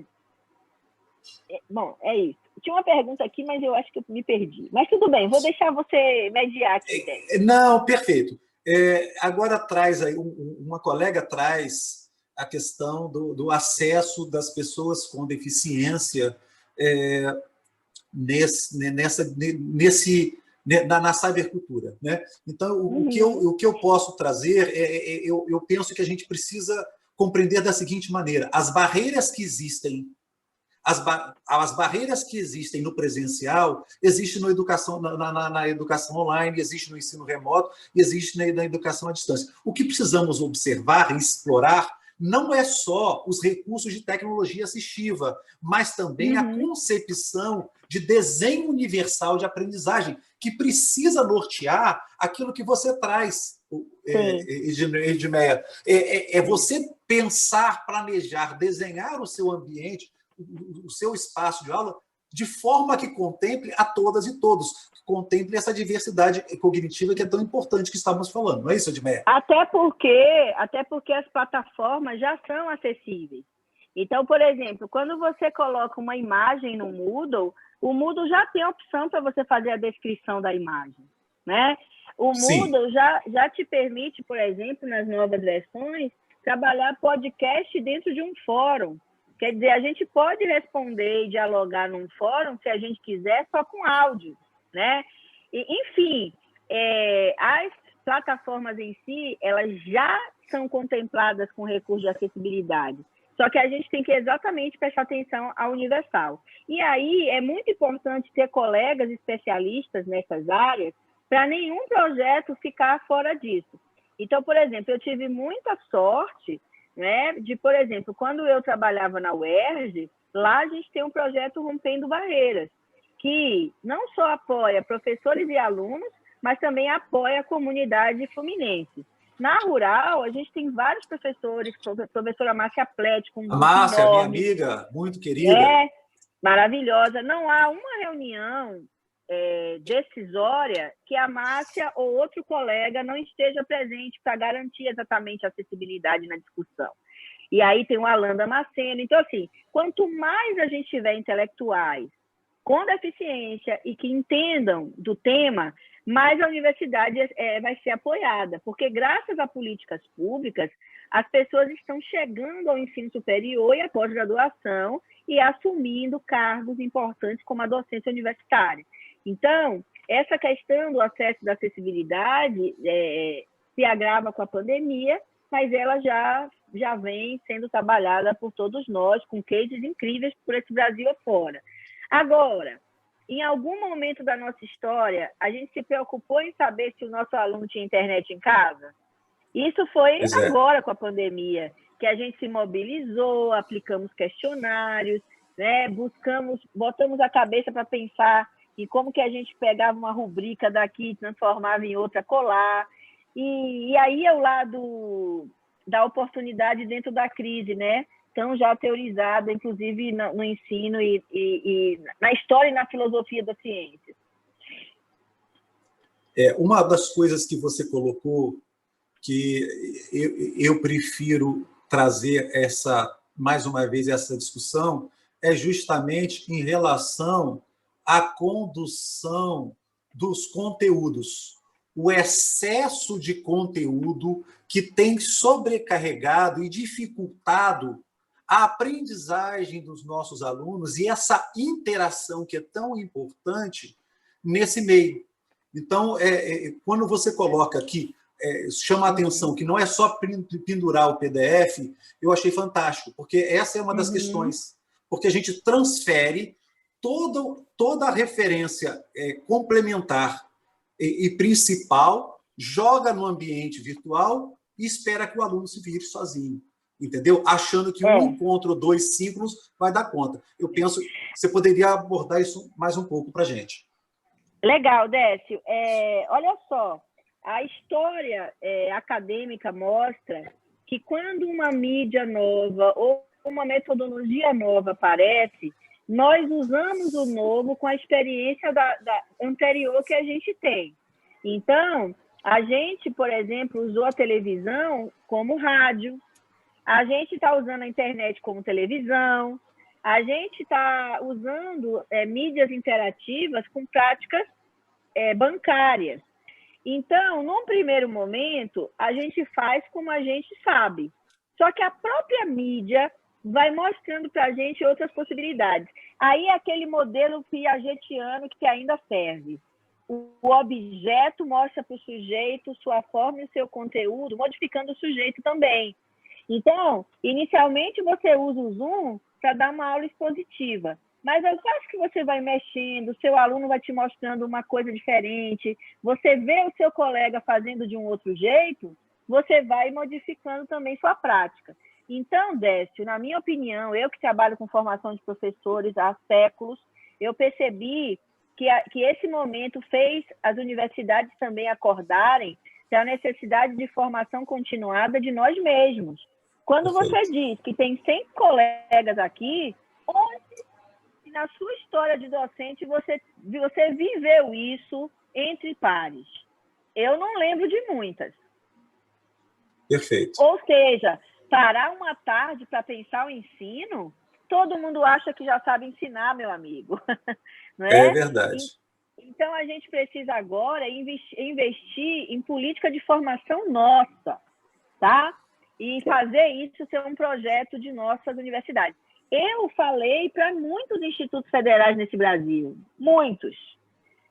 isso. Tinha uma pergunta aqui, mas eu acho que eu me perdi. Mas tudo bem, vou deixar você mediar aqui. Não, perfeito. Agora traz aí, uma colega traz a questão do acesso das pessoas com deficiência na cybercultura, né? Então, o que eu posso trazer eu penso que a gente precisa compreender da seguinte maneira: as barreiras que existem As barreiras que existem no presencial existem na educação online, existem no ensino remoto e existem na educação à distância. O que precisamos observar e explorar não é só os recursos de tecnologia assistiva, mas também a concepção de desenho universal de aprendizagem, que precisa nortear aquilo que você traz, Edmeia. É você pensar, planejar, desenhar o seu ambiente, o seu espaço de aula, de forma que contemple a todas e todos, que contemple essa diversidade cognitiva que é tão importante que estamos falando. Não é isso, Edmeia? Até porque as plataformas já são acessíveis. Então, por exemplo, quando você coloca uma imagem no Moodle, o Moodle já tem a opção para você fazer a descrição da imagem, né? O Moodle já te permite, por exemplo, nas novas versões, trabalhar podcast dentro de um fórum. Quer dizer, a gente pode responder e dialogar num fórum, se a gente quiser, só com áudio, né? Enfim, as plataformas em si, elas já são contempladas com recurso de acessibilidade. Só que a gente tem que exatamente prestar atenção ao universal. E aí é muito importante ter colegas especialistas nessas áreas para nenhum projeto ficar fora disso. Então, por exemplo, eu tive muita sorte, né, de, por exemplo, quando eu trabalhava na UERJ, lá a gente tem um projeto Rompendo Barreiras, que não só apoia professores e alunos, mas também apoia a comunidade fluminense. Na Rural, a gente tem vários professores, professora Márcia Plete, com um a Márcia, minha enorme, amiga, muito querida. Maravilhosa. Não há uma reunião decisória que a Márcia ou outro colega não esteja presente para garantir exatamente a acessibilidade na discussão. E aí tem o Alan Damasceno. Então, assim, quanto mais a gente tiver intelectuais com deficiência e que entendam do tema, mais a universidade vai ser apoiada, porque graças a políticas públicas, as pessoas estão chegando ao ensino superior e à pós-graduação e assumindo cargos importantes como a docência universitária. Então, essa questão do acesso da acessibilidade se agrava com a pandemia, mas ela já vem sendo trabalhada por todos nós, com cases incríveis por esse Brasil afora. Agora, em algum momento da nossa história, a gente se preocupou em saber se o nosso aluno tinha internet em casa? Isso foi agora com a pandemia, que a gente se mobilizou, aplicamos questionários, né, botamos a cabeça para pensar em como que a gente pegava uma rubrica daqui e transformava em outra colar. E aí é o lado da oportunidade dentro da crise, né? Tão já teorizada, inclusive no ensino e na história e na filosofia da ciência. Uma das coisas que você colocou, que eu prefiro trazer mais uma vez essa discussão, é justamente em relação à condução dos conteúdos. O excesso de conteúdo que tem sobrecarregado e dificultado a aprendizagem dos nossos alunos e essa interação que é tão importante nesse meio. Então, quando você coloca aqui, chama a atenção que não é só pendurar o PDF, eu achei fantástico, porque essa é uma das questões, porque a gente transfere toda a referência complementar e principal, joga no ambiente virtual e espera que o aluno se vire sozinho, entendeu? Achando que um encontro, 2 ciclos vai dar conta. Eu penso que você poderia abordar isso mais um pouco para a gente. Legal, Décio. Olha só, a história acadêmica mostra que quando uma mídia nova ou uma metodologia nova aparece, nós usamos o novo com a experiência da anterior que a gente tem. Então, a gente, por exemplo, usou a televisão como rádio, a gente está usando a internet como televisão, a gente está usando mídias interativas com práticas bancárias. Então, num primeiro momento, a gente faz como a gente sabe. Só que a própria mídia vai mostrando para a gente outras possibilidades. Aí é aquele modelo piagetiano que ainda serve. O objeto mostra para o sujeito sua forma e o seu conteúdo, modificando o sujeito também. Então, inicialmente você usa o Zoom para dar uma aula expositiva. Mas eu acho que você vai mexendo, o seu aluno vai te mostrando uma coisa diferente, você vê o seu colega fazendo de um outro jeito, você vai modificando também sua prática. Então, Décio, na minha opinião, eu que trabalho com formação de professores há séculos, eu percebi que esse momento fez as universidades também acordarem para a necessidade de formação continuada de nós mesmos. Quando você diz que tem 100 colegas aqui, onde na sua história de docente você viveu isso entre pares? Eu não lembro de muitas. Perfeito. Ou seja, parar uma tarde para pensar o ensino, todo mundo acha que já sabe ensinar, meu amigo. Não é? É verdade. Então, a gente precisa agora investir em política de formação nossa, tá? E fazer isso ser um projeto de nossas universidades. Eu falei para muitos institutos federais nesse Brasil, muitos.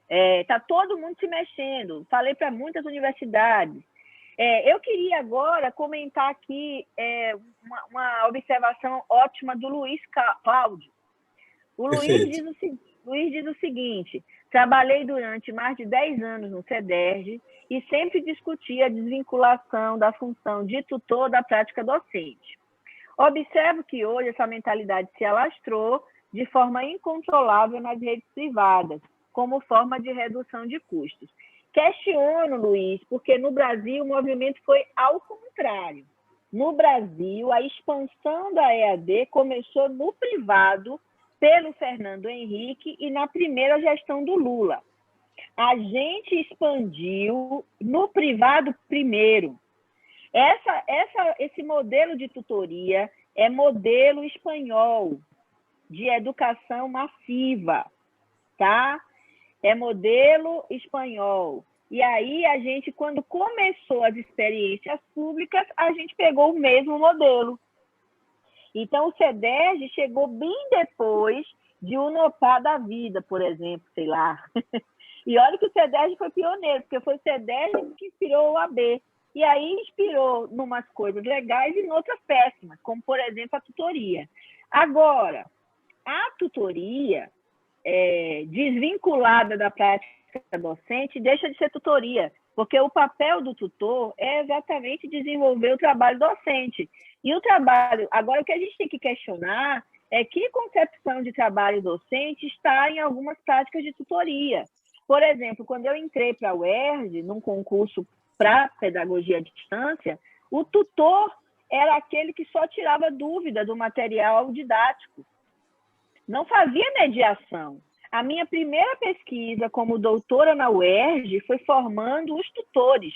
Está todo mundo se mexendo. Falei para muitas universidades. Eu queria agora comentar aqui uma observação ótima do Luiz Cláudio. O Luiz diz o seguinte: trabalhei durante mais de 10 anos no CEDERJ e sempre discuti a desvinculação da função de tutor da prática docente. Observo que hoje essa mentalidade se alastrou de forma incontrolável nas redes privadas, como forma de redução de custos. Questiono, Luiz, porque no Brasil o movimento foi ao contrário. No Brasil, a expansão da EAD começou no privado pelo Fernando Henrique e na primeira gestão do Lula. A gente expandiu no privado primeiro. Esse modelo de tutoria é modelo espanhol de educação massiva, tá? É modelo espanhol. E aí, a gente, quando começou as experiências públicas, a gente pegou o mesmo modelo. Então, o CEDERJ chegou bem depois de Unopar da vida, por exemplo, sei lá. E olha que o CEDERJ foi pioneiro, porque foi o CEDERJ que inspirou o AB. E aí inspirou em umas coisas legais e em outras péssimas, como, por exemplo, a tutoria. Agora, a tutoria desvinculada da prática docente deixa de ser tutoria, porque o papel do tutor é exatamente desenvolver o trabalho docente. E o trabalho... Agora, o que a gente tem que questionar é que concepção de trabalho docente está em algumas práticas de tutoria. Por exemplo, quando eu entrei para a UERJ, num concurso para pedagogia à distância, o tutor era aquele que só tirava dúvida do material didático. Não fazia mediação. A minha primeira pesquisa como doutora na UERJ foi formando os tutores.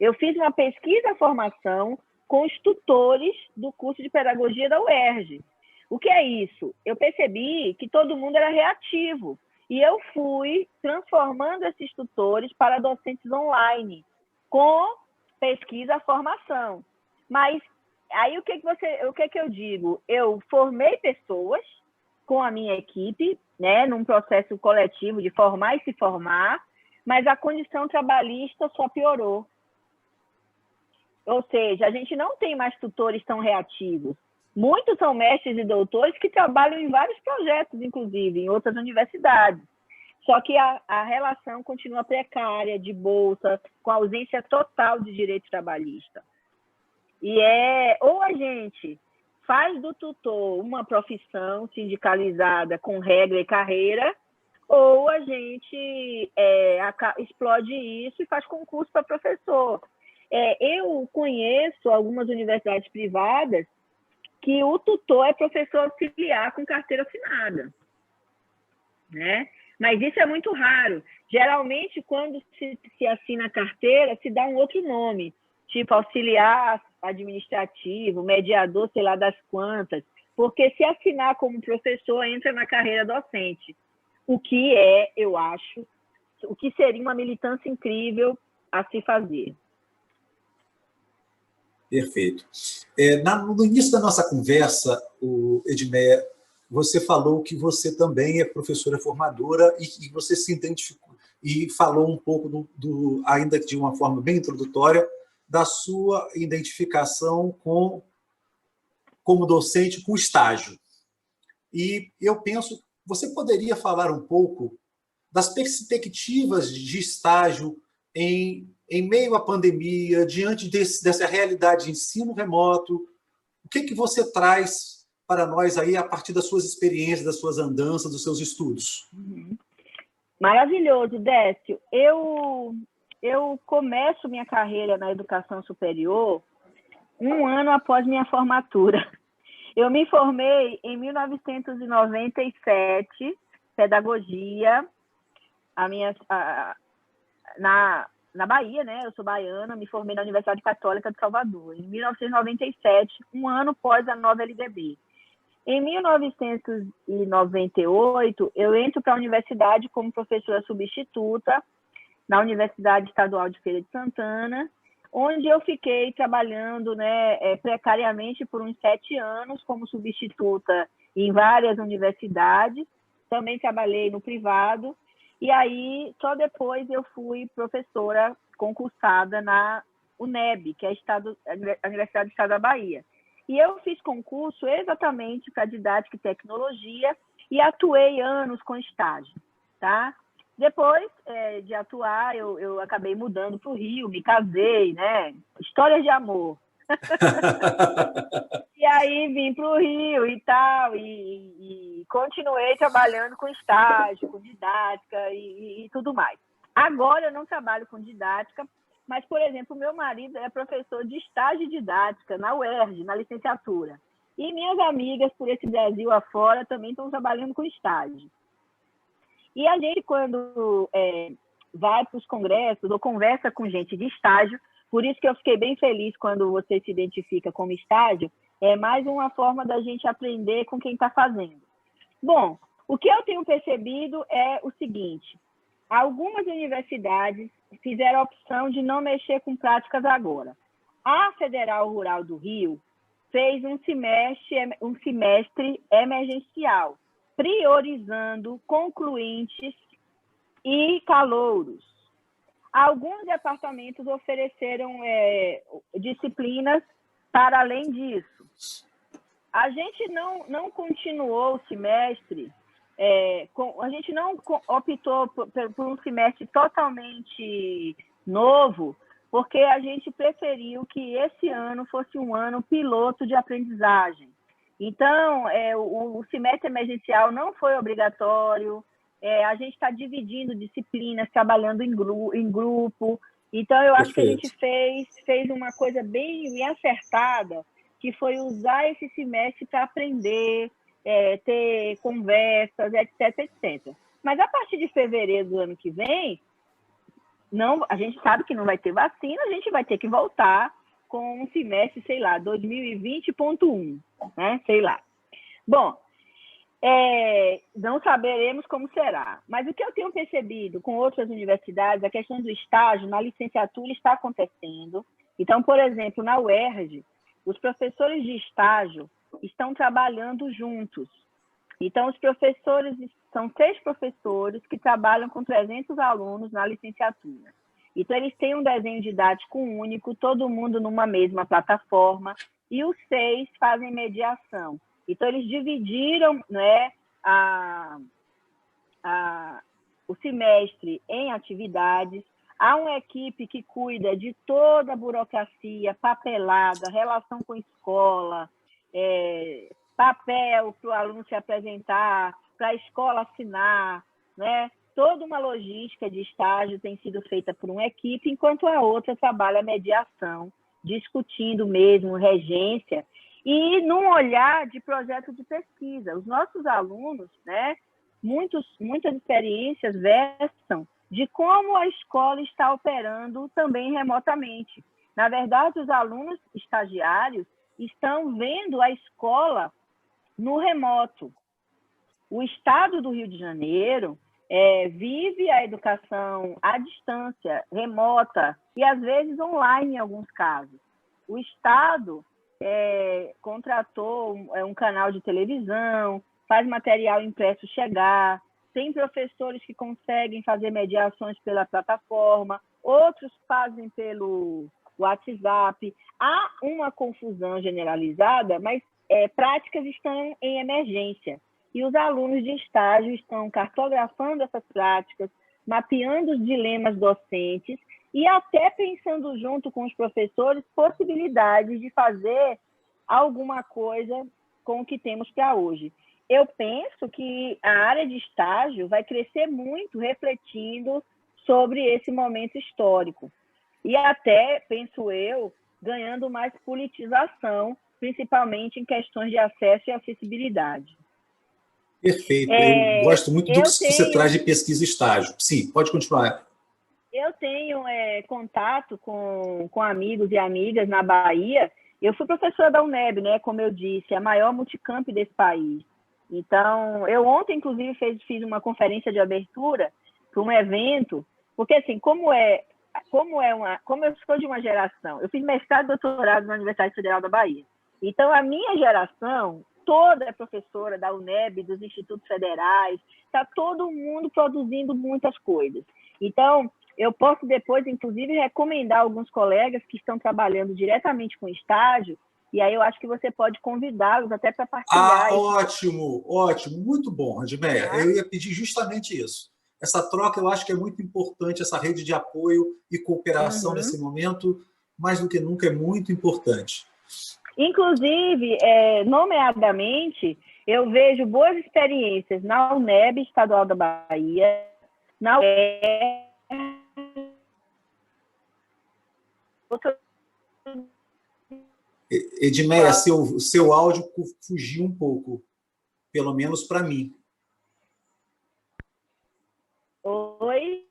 Eu fiz uma pesquisa-formação com os tutores do curso de pedagogia da UERJ. O que é isso? Eu percebi que todo mundo era reativo e eu fui transformando esses tutores para docentes online, com pesquisa-formação. Mas aí o que eu digo? Eu formei pessoas com a minha equipe, né, num processo coletivo de formar e se formar, mas a condição trabalhista só piorou. Ou seja, a gente não tem mais tutores tão reativos. Muitos são mestres e doutores que trabalham em vários projetos, inclusive, em outras universidades. Só que a relação continua precária, de bolsa, com ausência total de direito trabalhista. E ou a gente faz do tutor uma profissão sindicalizada com regra e carreira, ou a gente explode isso e faz concurso para professor. Eu conheço algumas universidades privadas que o tutor é professor auxiliar com carteira assinada, né? Mas isso é muito raro. Geralmente, quando se assina a carteira, se dá um outro nome, tipo auxiliar administrativo, mediador, sei lá das quantas, porque se assinar como professor, entra na carreira docente, o que eu acho, o que seria uma militância incrível a se fazer. Perfeito. No início da nossa conversa, Edmeia, você falou que você também é professora formadora e você se identificou e falou um pouco, ainda de uma forma bem introdutória, da sua identificação como docente com estágio. E eu penso, você poderia falar um pouco das perspectivas de estágio em meio à pandemia, diante dessa realidade de ensino remoto? O que você traz para nós aí a partir das suas experiências, das suas andanças, dos seus estudos? Maravilhoso, Décio. Eu começo minha carreira na educação superior um ano após minha formatura. Eu me formei em 1997, pedagogia, na Bahia, né? Eu sou baiana, me formei na Universidade Católica de Salvador, em 1997, um ano após a nova LDB. Em 1998, eu entro para a universidade como professora substituta na Universidade Estadual de Feira de Santana, onde eu fiquei trabalhando, né, precariamente por uns 7 anos como substituta em várias universidades. Também trabalhei no privado. E aí, só depois eu fui professora concursada na UNEB, que é a Universidade do Estado da Bahia. E eu fiz concurso exatamente para didática e tecnologia e atuei anos com estágio, tá? Depois de atuar, eu acabei mudando para o Rio, me casei, né? Histórias de amor. E aí vim para o Rio e tal, e continuei trabalhando com estágio, com didática e tudo mais. Agora eu não trabalho com didática, mas, por exemplo, meu marido é professor de estágio e didática na UERJ, na licenciatura. E minhas amigas por esse Brasil afora também estão trabalhando com estágio. E a gente, quando vai para os congressos ou conversa com gente de estágio, por isso que eu fiquei bem feliz quando você se identifica como estágio, é mais uma forma da gente aprender com quem está fazendo. Bom, o que eu tenho percebido é o seguinte: algumas universidades fizeram a opção de não mexer com práticas agora. A Federal Rural do Rio fez um semestre emergencial, priorizando concluintes e calouros. Alguns departamentos ofereceram disciplinas para além disso. A gente não continuou o semestre, a gente não optou por um semestre totalmente novo, porque a gente preferiu que esse ano fosse um ano piloto de aprendizagem. Então, o semestre emergencial não foi obrigatório, a gente está dividindo disciplinas, trabalhando em grupo. Então, eu acho que a gente fez uma coisa bem acertada, que foi usar esse semestre para aprender, ter conversas, etc, etc. Mas, a partir de fevereiro do ano que vem, a gente sabe que não vai ter vacina, a gente vai ter que voltar com um semestre, sei lá, 2020.1, né? Sei lá. Bom, não saberemos como será. Mas o que eu tenho percebido com outras universidades, a questão do estágio na licenciatura está acontecendo. Então, por exemplo, na UERJ, os professores de estágio estão trabalhando juntos. Então, os professores, são 6 professores que trabalham com 300 alunos na licenciatura. Então, eles têm um desenho didático único, todo mundo numa mesma plataforma, e os 6 fazem mediação. Então, eles dividiram, né, o semestre em atividades. Há uma equipe que cuida de toda a burocracia, papelada, relação com escola, papel para o aluno se apresentar, para a escola assinar, né? Toda uma logística de estágio tem sido feita por uma equipe, enquanto a outra trabalha a mediação, discutindo mesmo regência, e num olhar de projeto de pesquisa. Os nossos alunos, né, muitas experiências versam de como a escola está operando também remotamente. Na verdade, os alunos estagiários estão vendo a escola no remoto. O Estado do Rio de Janeiro vive a educação à distância, remota, e às vezes online em alguns casos. O Estado contratou um canal de televisão, faz material impresso chegar, tem professores que conseguem fazer mediações pela plataforma, outros fazem pelo WhatsApp. Há uma confusão generalizada, mas práticas estão em emergência. e os alunos de estágio estão cartografando essas práticas, mapeando os dilemas docentes e até pensando junto com os professores possibilidades de fazer alguma coisa com o que temos para hoje. Eu penso que a área de estágio vai crescer muito refletindo sobre esse momento histórico. E até, penso eu, ganhando mais politização, principalmente em questões de acesso e acessibilidade. Perfeito. Eu gosto muito do que você traz de pesquisa e estágio. Sim, pode continuar. Eu tenho contato com amigos e amigas na Bahia. Eu fui professora da UNEB, né, como eu disse, a maior multicamp desse país. Então, eu ontem, inclusive, fiz uma conferência de abertura para um evento, porque, assim, como eu sou de uma geração, eu fiz mestrado e doutorado na Universidade Federal da Bahia. Então, a minha geração toda é professora da UNEB, dos institutos federais, está todo mundo produzindo muitas coisas. Então, eu posso depois, inclusive, recomendar alguns colegas que estão trabalhando diretamente com estágio, e aí eu acho que você pode convidá-los até para partilhar. Ótimo, ótimo, muito bom, Randmeia. Eu ia pedir justamente isso. Essa troca eu acho que é muito importante, essa rede de apoio e cooperação nesse momento, mais do que nunca, é muito importante. Inclusive, nomeadamente, eu vejo boas experiências na UNEB Estadual da Bahia, na UER, Edmeia, seu áudio fugiu um pouco, pelo menos para mim. Oi?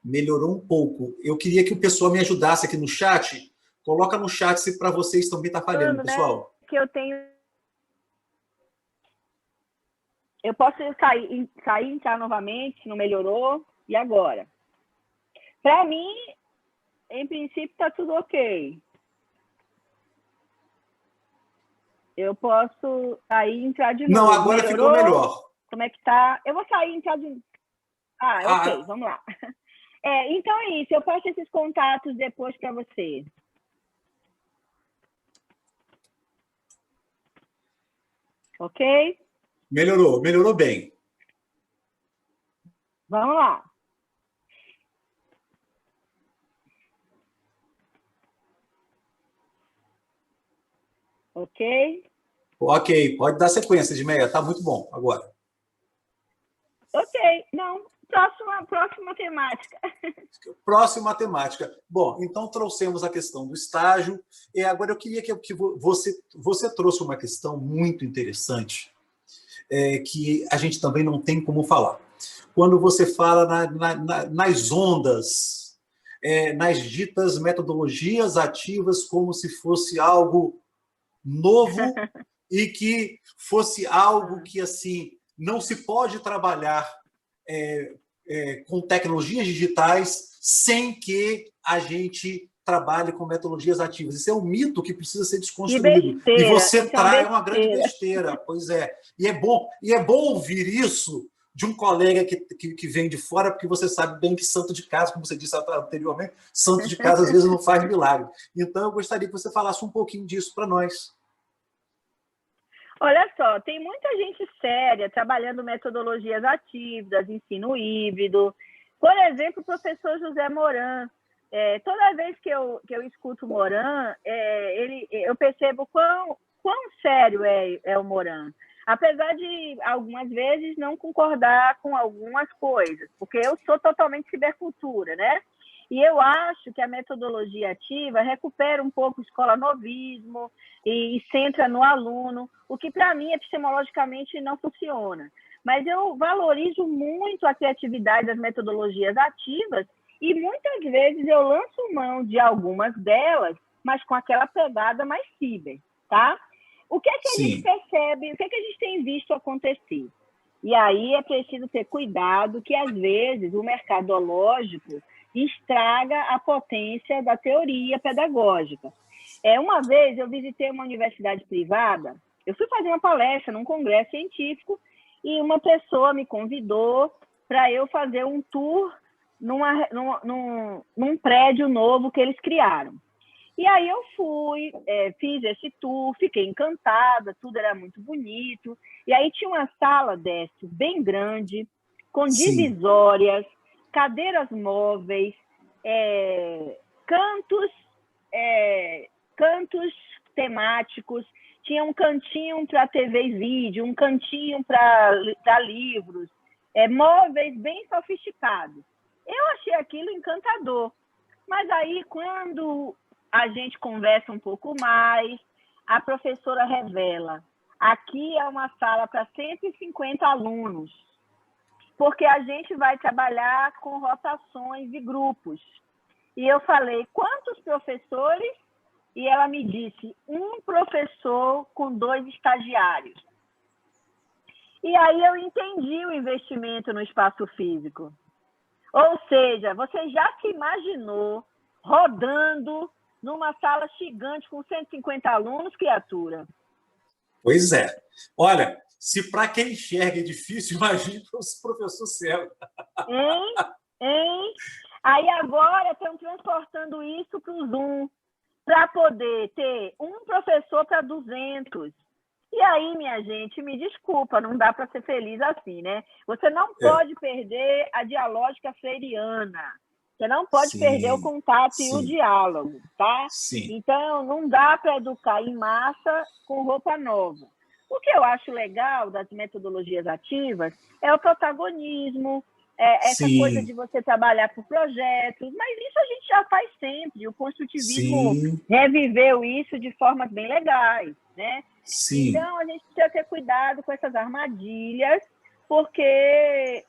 Melhorou um pouco. Eu queria que o pessoal me ajudasse aqui no chat. Coloca no chat se para vocês também está falhando, pessoal. Que eu tenho... Eu posso sair e entrar novamente, se não melhorou. E agora? Para mim, em princípio, está tudo ok. Eu posso sair e entrar de novo. Não, agora ficou melhor. Como é que tá? Eu vou sair e entrar de novo. Ok, vamos lá. Então é isso, eu passo esses contatos depois para você. Ok? Melhorou bem. Vamos lá. Ok? Ok, pode dar sequência, Edmeia, está muito bom agora. Ok, não, próxima temática. Próxima temática. Bom, então trouxemos a questão do estágio, e agora eu queria que você trouxe uma questão muito interessante, que a gente também não tem como falar. Quando você fala nas ondas, nas ditas metodologias ativas, como se fosse algo novo e que fosse algo que, assim, não se pode trabalhar com tecnologias digitais sem que a gente trabalhe com metodologias ativas. Isso é um mito que precisa ser desconstruído. E você traz uma grande besteira. Pois é. E é bom ouvir isso de um colega que vem de fora, porque você sabe bem que santo de casa, como você disse anteriormente, santo de casa às vezes não faz milagre. Então, eu gostaria que você falasse um pouquinho disso para nós. Olha só, tem muita gente séria trabalhando metodologias ativas, ensino híbrido. Por exemplo, o professor José Moran. Toda vez que eu escuto o Moran, eu percebo quão sério é o Moran. Apesar de, algumas vezes, não concordar com algumas coisas, porque eu sou totalmente cibercultura, né? E eu acho que a metodologia ativa recupera um pouco o escola-novismo e centra no aluno, o que, para mim, epistemologicamente não funciona. Mas eu valorizo muito a criatividade das metodologias ativas e, muitas vezes, eu lanço mão de algumas delas, mas com aquela pegada mais ciber, tá? O que é que a gente percebe, o que é que a gente tem visto acontecer? E aí é preciso ter cuidado que, às vezes, o mercadológico estraga a potência da teoria pedagógica. Uma vez eu visitei uma universidade privada, eu fui fazer uma palestra num congresso científico e uma pessoa me convidou para eu fazer um tour num prédio novo que eles criaram. E aí eu fui, fiz esse tour, fiquei encantada, tudo era muito bonito. E aí tinha uma sala, Décio, bem grande, com Sim. divisórias, cadeiras móveis, cantos, cantos temáticos. Tinha um cantinho para TV e vídeo, um cantinho para livros, móveis bem sofisticados. Eu achei aquilo encantador. Mas aí, quando a gente conversa um pouco mais, a professora revela: aqui é uma sala para 150 alunos, porque a gente vai trabalhar com rotações de grupos. E eu falei: quantos professores? E ela me disse: um professor com 2 estagiários. E aí eu entendi o investimento no espaço físico. Ou seja, você já se imaginou rodando numa sala gigante com 150 alunos, criatura? Pois é. Olha, se para quem enxerga é difícil, imagine para os professores cegos. Hein? Aí agora estão transportando isso para o Zoom, para poder ter um professor para 200. E aí, minha gente, me desculpa, não dá para ser feliz assim, né? Você não pode perder a dialógica freiriana. Você não pode perder o contato e o diálogo, tá? Sim. Então, não dá para educar em massa com roupa nova. O que eu acho legal das metodologias ativas é o protagonismo, essa coisa de você trabalhar por projetos, mas isso a gente já faz sempre. O construtivismo reviveu isso de formas bem legais, né? Sim. Então, a gente precisa ter cuidado com essas armadilhas, porque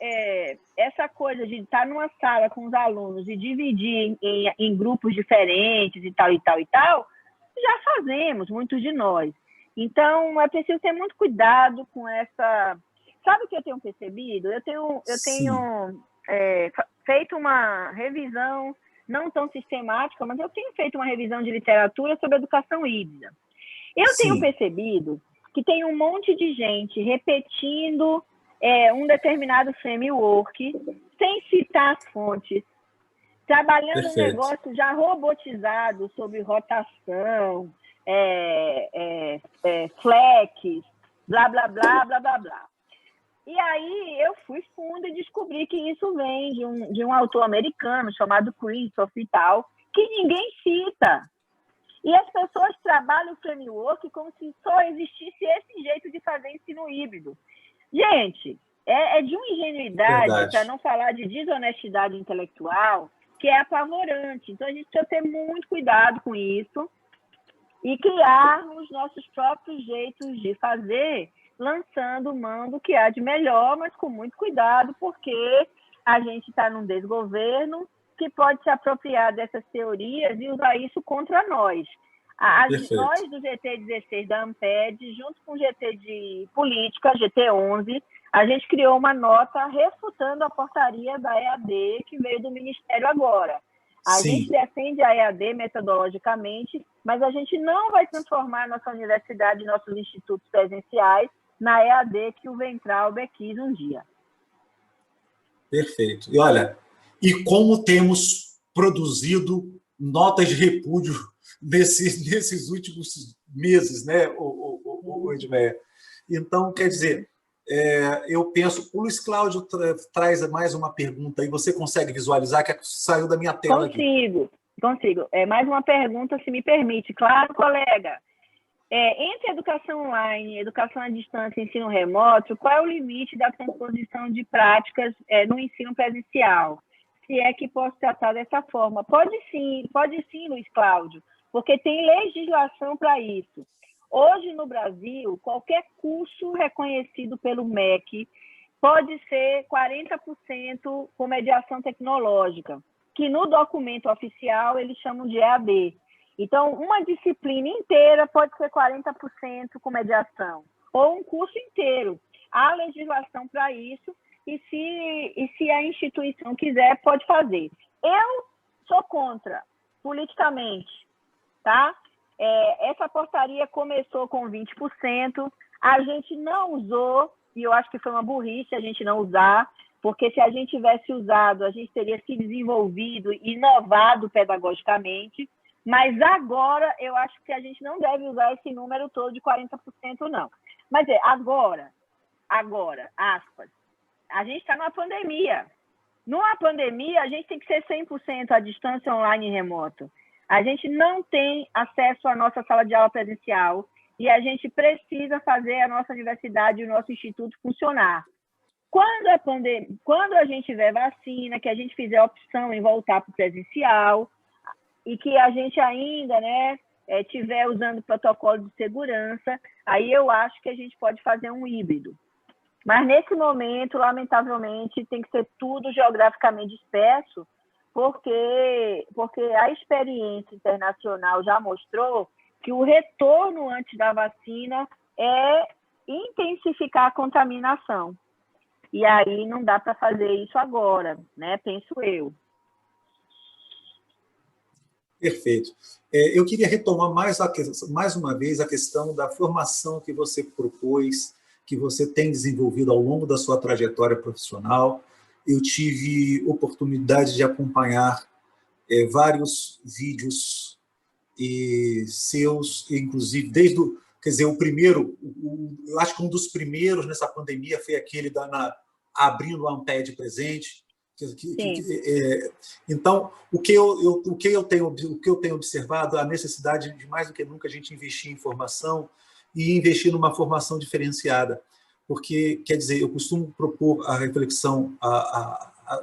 essa coisa de estar numa sala com os alunos e dividir em grupos diferentes e tal, já fazemos, muitos de nós. Então, é preciso ter muito cuidado com essa... Sabe o que eu tenho percebido? Eu tenho feito uma revisão, não tão sistemática, mas eu tenho feito uma revisão de literatura sobre educação híbrida. Eu tenho percebido que tem um monte de gente repetindo um determinado framework, sem citar as fontes, trabalhando um negócio já robotizado sobre rotação, flex, blá, blá, blá, blá, blá, blá. E aí eu fui fundo e descobri que isso vem de um autor americano chamado Christoph e tal, que ninguém cita. E as pessoas trabalham o framework como se só existisse esse jeito de fazer ensino híbrido. Gente, é de uma ingenuidade, para não falar de desonestidade intelectual, que é apavorante. Então, a gente precisa ter muito cuidado com isso e criarmos nossos próprios jeitos de fazer, lançando mão do que há de melhor, mas com muito cuidado, porque a gente está num desgoverno que pode se apropriar dessas teorias e usar isso contra nós. Nós, do GT16 da AMPED, junto com o GT de Política, GT11, a gente criou uma nota refutando a portaria da EAD que veio do Ministério agora. A gente defende a EAD metodologicamente, mas a gente não vai transformar nossa universidade e nossos institutos presenciais na EAD que o Weintraub quis um dia. Perfeito. E olha, e como temos produzido notas de repúdio nesses últimos meses, né, Edmeia? Então, quer dizer, eu penso... O Luiz Cláudio traz mais uma pergunta aí. Você consegue visualizar que saiu da minha tela? Consigo. Mais uma pergunta, se me permite. Claro, colega. Entre educação online, educação à distância e ensino remoto, qual é o limite da transposição de práticas no ensino presencial? Se é que posso tratar dessa forma. Pode sim, Luiz Cláudio, porque tem legislação para isso. Hoje, no Brasil, qualquer curso reconhecido pelo MEC pode ser 40% com mediação tecnológica, que no documento oficial eles chamam de EAD. Então, uma disciplina inteira pode ser 40% com mediação, ou um curso inteiro. Há legislação para isso, e se a instituição quiser, pode fazer. Eu sou contra, politicamente, tá? Essa portaria começou com 20%, a gente não usou, e eu acho que foi uma burrice a gente não usar, porque se a gente tivesse usado, a gente teria se desenvolvido e inovado pedagogicamente, Mas agora, eu acho que a gente não deve usar esse número todo de 40%, não. Mas agora, aspas, a gente está numa pandemia. Numa pandemia, a gente tem que ser 100% à distância, online e remoto. A gente não tem acesso à nossa sala de aula presencial e a gente precisa fazer a nossa universidade e o nosso instituto funcionar. Quando a gente tiver vacina, que a gente fizer a opção em voltar para o presencial e que a gente ainda, né, estiver usando protocolo de segurança, aí eu acho que a gente pode fazer um híbrido. Mas, nesse momento, lamentavelmente, tem que ser tudo geograficamente disperso, porque a experiência internacional já mostrou que o retorno antes da vacina é intensificar a contaminação. E aí não dá para fazer isso agora, né? Penso eu. Perfeito. Eu queria retomar mais uma vez a questão da formação que você propôs, que você tem desenvolvido ao longo da sua trajetória profissional. Eu tive oportunidade de acompanhar vários vídeos seus, inclusive desde o primeiro, eu acho que um dos primeiros nessa pandemia foi aquele abrindo o Amped presente. Então, o que eu tenho observado, a necessidade de mais do que nunca a gente investir em formação e investir numa formação diferenciada, porque, quer dizer, eu costumo propor a reflexão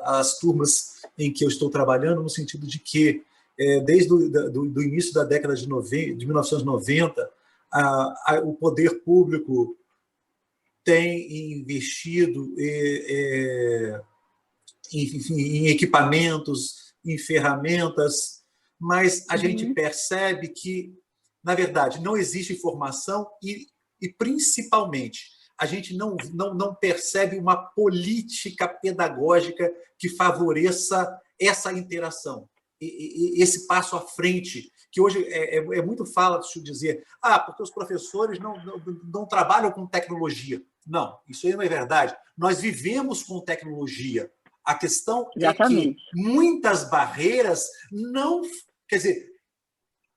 às turmas em que eu estou trabalhando, no sentido de que, desde o início da década de 1990, o poder público tem investido em equipamentos, em ferramentas, mas a gente percebe que, na verdade, não existe formação e principalmente, a gente não percebe uma política pedagógica que favoreça essa interação, esse passo à frente, que hoje é muito fácil dizer, porque os professores não trabalham com tecnologia. Não, isso aí não é verdade. Nós vivemos com tecnologia. A questão Exatamente. É que muitas barreiras não... Quer dizer,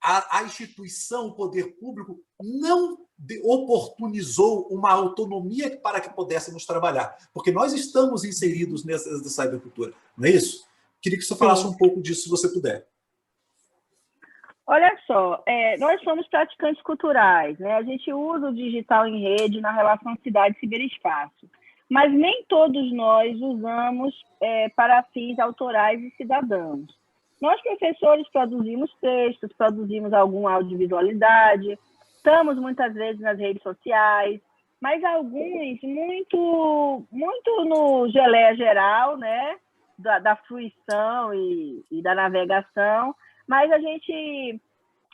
a instituição, o poder público, não oportunizou uma autonomia para que pudéssemos trabalhar, porque nós estamos inseridos nessa cybercultura, não é isso? Queria que você falasse um pouco disso, se você puder. Olha só, nós somos praticantes culturais, né? A gente usa o digital em rede na relação cidade-ciberespaço, mas nem todos nós usamos para fins autorais e cidadãos. Nós, professores, produzimos textos, produzimos alguma audiovisualidade, estamos muitas vezes nas redes sociais, mas alguns muito no geleia geral, né? Da fruição e da navegação, mas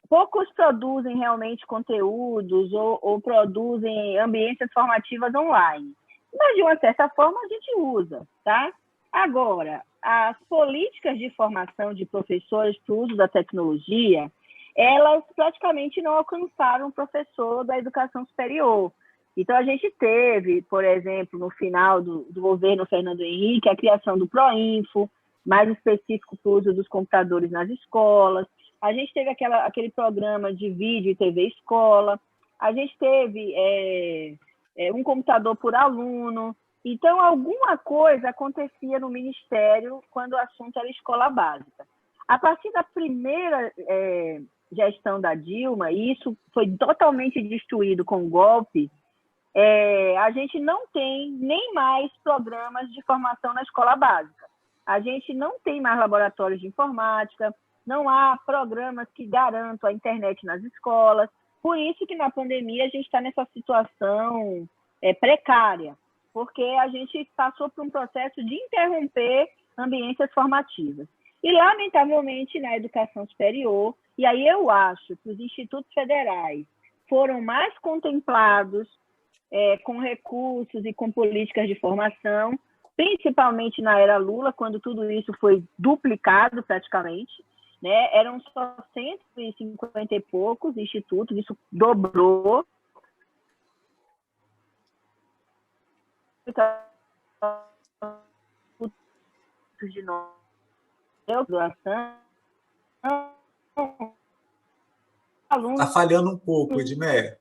poucos produzem realmente conteúdos ou produzem ambiências formativas online. Mas, de uma certa forma, a gente usa, tá? Agora, as políticas de formação de professores para o uso da tecnologia, elas praticamente não alcançaram o professor da educação superior. Então, a gente teve, por exemplo, no final do governo Fernando Henrique, a criação do Proinfo, mais específico para o uso dos computadores nas escolas. A gente teve aquele programa de vídeo e TV escola. A gente teve um computador por aluno. Então, alguma coisa acontecia no Ministério quando o assunto era escola básica. A partir da primeira gestão da Dilma, e isso foi totalmente destruído com o golpe, a gente não tem nem mais programas de formação na escola básica. A gente não tem mais laboratórios de informática, não há programas que garantam a internet nas escolas. Por isso que na pandemia a gente está nessa situação precária, porque a gente passou por um processo de interromper ambiências formativas. E, lamentavelmente, na educação superior, e aí eu acho que os institutos federais foram mais contemplados com recursos e com políticas de formação, principalmente na era Lula, quando tudo isso foi duplicado praticamente, né? Eram só 150 e poucos institutos, isso dobrou. De doação, alunos. Está falhando um pouco, Edmeia.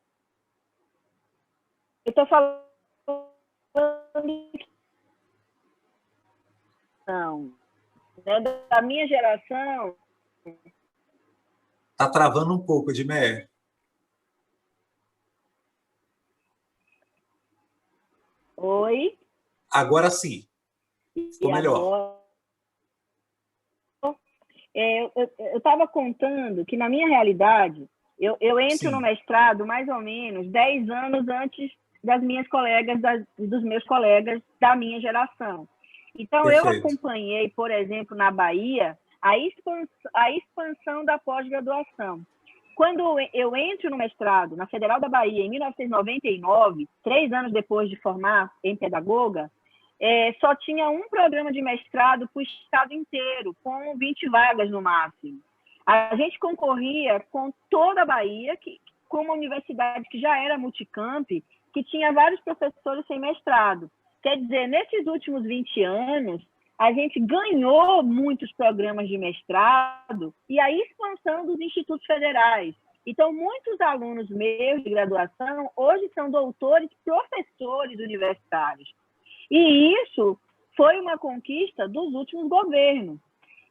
Eu estou falando né, da minha geração. Está travando um pouco, Edmeia. Oi? Agora sim. Ficou melhor. Agora, eu estava contando que, na minha realidade, eu entro no mestrado mais ou menos 10 anos antes das minhas colegas, dos meus colegas da minha geração. Então, Perfeito. Eu acompanhei, por exemplo, na Bahia, a expansão da pós-graduação. Quando eu entro no mestrado na Federal da Bahia, em 1999, 3 anos depois de formar em pedagoga, só tinha um programa de mestrado para o estado inteiro, com 20 vagas no máximo. A gente concorria com toda a Bahia, com uma universidade que já era multicamp, que tinha vários professores sem mestrado. Quer dizer, nesses últimos 20 anos, a gente ganhou muitos programas de mestrado e a expansão dos institutos federais. Então, muitos alunos meus de graduação hoje são doutores, professores universitários. E isso foi uma conquista dos últimos governos.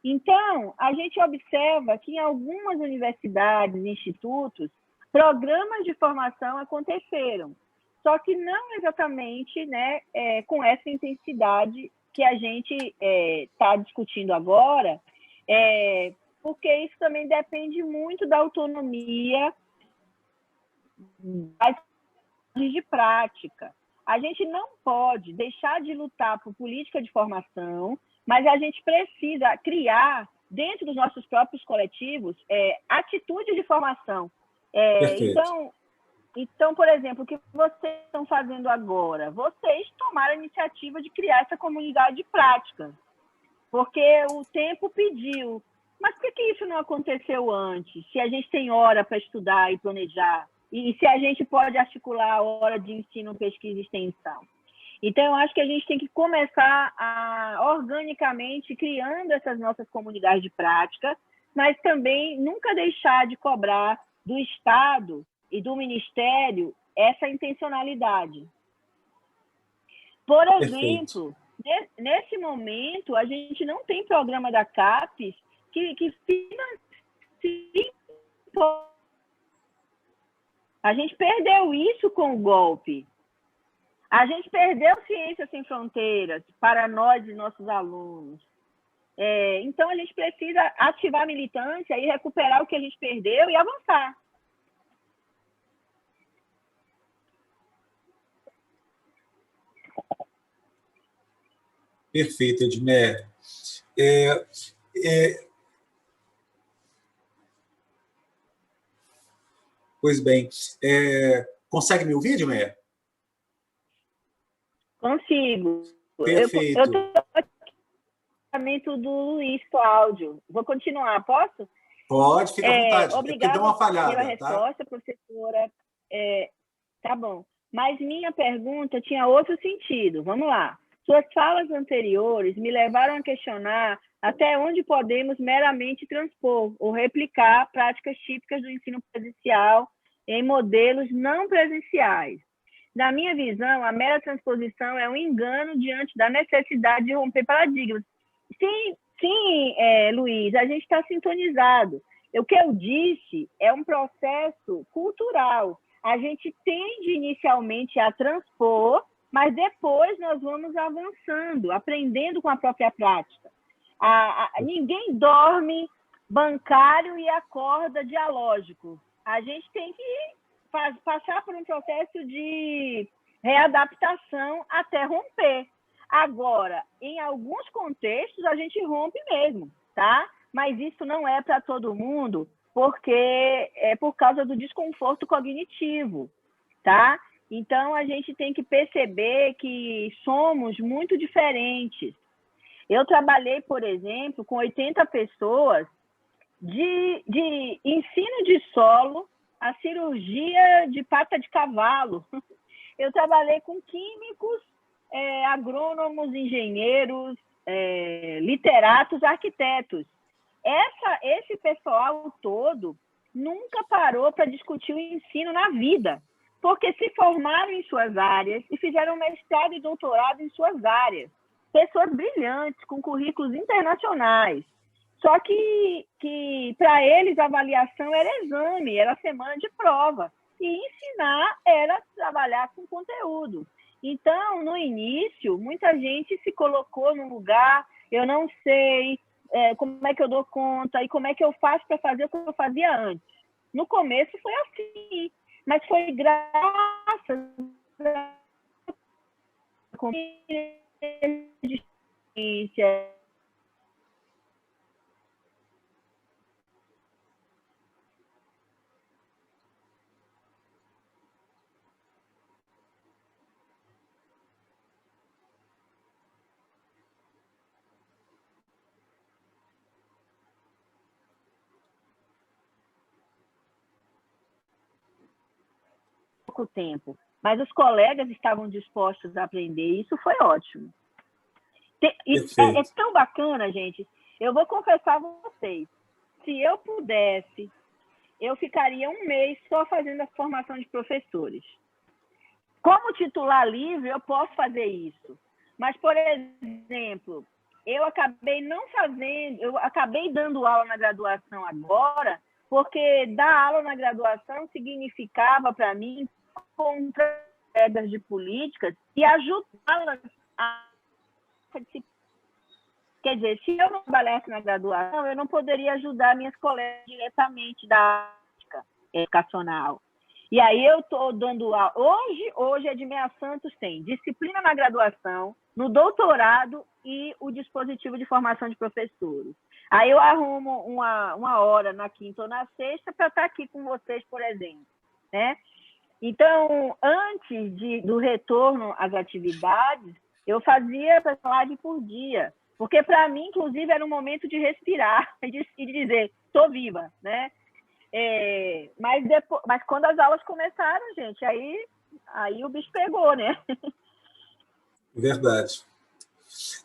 Então, a gente observa que em algumas universidades e institutos, programas de formação aconteceram, só que não exatamente, né, com essa intensidade que a gente está discutindo agora, porque isso também depende muito da autonomia de prática. A gente não pode deixar de lutar por política de formação, mas a gente precisa criar, dentro dos nossos próprios coletivos, atitudes de formação. Então, por exemplo, o que vocês estão fazendo agora? Vocês tomaram a iniciativa de criar essa comunidade de prática, porque o tempo pediu. Mas por que isso não aconteceu antes? Se a gente tem hora para estudar e planejar, e se a gente pode articular a hora de ensino, pesquisa e extensão. Então, eu acho que a gente tem que começar organicamente criando essas nossas comunidades de prática, mas também nunca deixar de cobrar do Estado e do Ministério essa intencionalidade. Por exemplo, nesse momento, a gente não tem programa da CAPES que financia. A gente perdeu isso com o golpe. A gente perdeu Ciências Sem Fronteiras para nós e nossos alunos. Então, a gente precisa ativar a militância e recuperar o que a gente perdeu e avançar. Perfeito, Edmeia. Pois bem. Consegue me ouvir, Edmeia? Consigo. Perfeito. Eu estou do Luiz com áudio. Vou continuar, posso? Pode, fica à vontade. Obrigada deu uma falhada, pela resposta, professora. Tá bom. Mas minha pergunta tinha outro sentido. Vamos lá. Suas falas anteriores me levaram a questionar até onde podemos meramente transpor ou replicar práticas típicas do ensino presencial em modelos não presenciais. Na minha visão, a mera transposição é um engano diante da necessidade de romper paradigmas. Sim, Luiz, a gente está sintonizado. O que eu disse é um processo cultural. A gente tende inicialmente a transpor, mas depois nós vamos avançando, aprendendo com a própria prática. Ninguém dorme bancário e acorda dialógico. A gente tem que passar por um processo de readaptação até romper. Agora, em alguns contextos, a gente rompe mesmo, tá? Mas isso não é para todo mundo, porque é por causa do desconforto cognitivo, tá? Então, a gente tem que perceber que somos muito diferentes. Eu trabalhei, por exemplo, com 80 pessoas de ensino de solo a cirurgia de pata de cavalo. Eu trabalhei com químicos, agrônomos, engenheiros, literatos, arquitetos. Esse pessoal todo nunca parou para discutir o ensino na vida, porque se formaram em suas áreas e fizeram mestrado e doutorado em suas áreas. Pessoas brilhantes, com currículos internacionais. Só que para eles, a avaliação era exame, era semana de prova. E ensinar era trabalhar com conteúdo. Então, no início, muita gente se colocou num lugar, eu não sei como é que eu dou conta e como é que eu faço para fazer o que eu fazia antes. No começo foi assim, mas foi graças à consciência, pouco tempo, mas os colegas estavam dispostos a aprender, e isso foi ótimo. É tão bacana, gente. Eu vou confessar a vocês, se eu pudesse, eu ficaria um mês só fazendo a formação de professores. Como titular livre, eu posso fazer isso. Mas, por exemplo, eu acabei não fazendo, eu acabei dando aula na graduação agora, porque dar aula na graduação significava, para mim, encontrar regras de políticas e ajudá-las a participar. Quer dizer, se eu não trabalhasse na graduação, eu não poderia ajudar minhas colegas diretamente da prática educacional. E aí eu estou dando aula. Hoje a Edmeia Santos tem disciplina na graduação, no doutorado e o dispositivo de formação de professores. Aí eu arrumo uma hora na quinta ou na sexta para estar aqui com vocês, por exemplo, né? Então, antes do retorno às atividades, eu fazia essa live por dia, porque para mim, inclusive, era um momento de respirar e de dizer, estou viva, né? Mas quando as aulas começaram, gente, aí o bicho pegou, né? Verdade.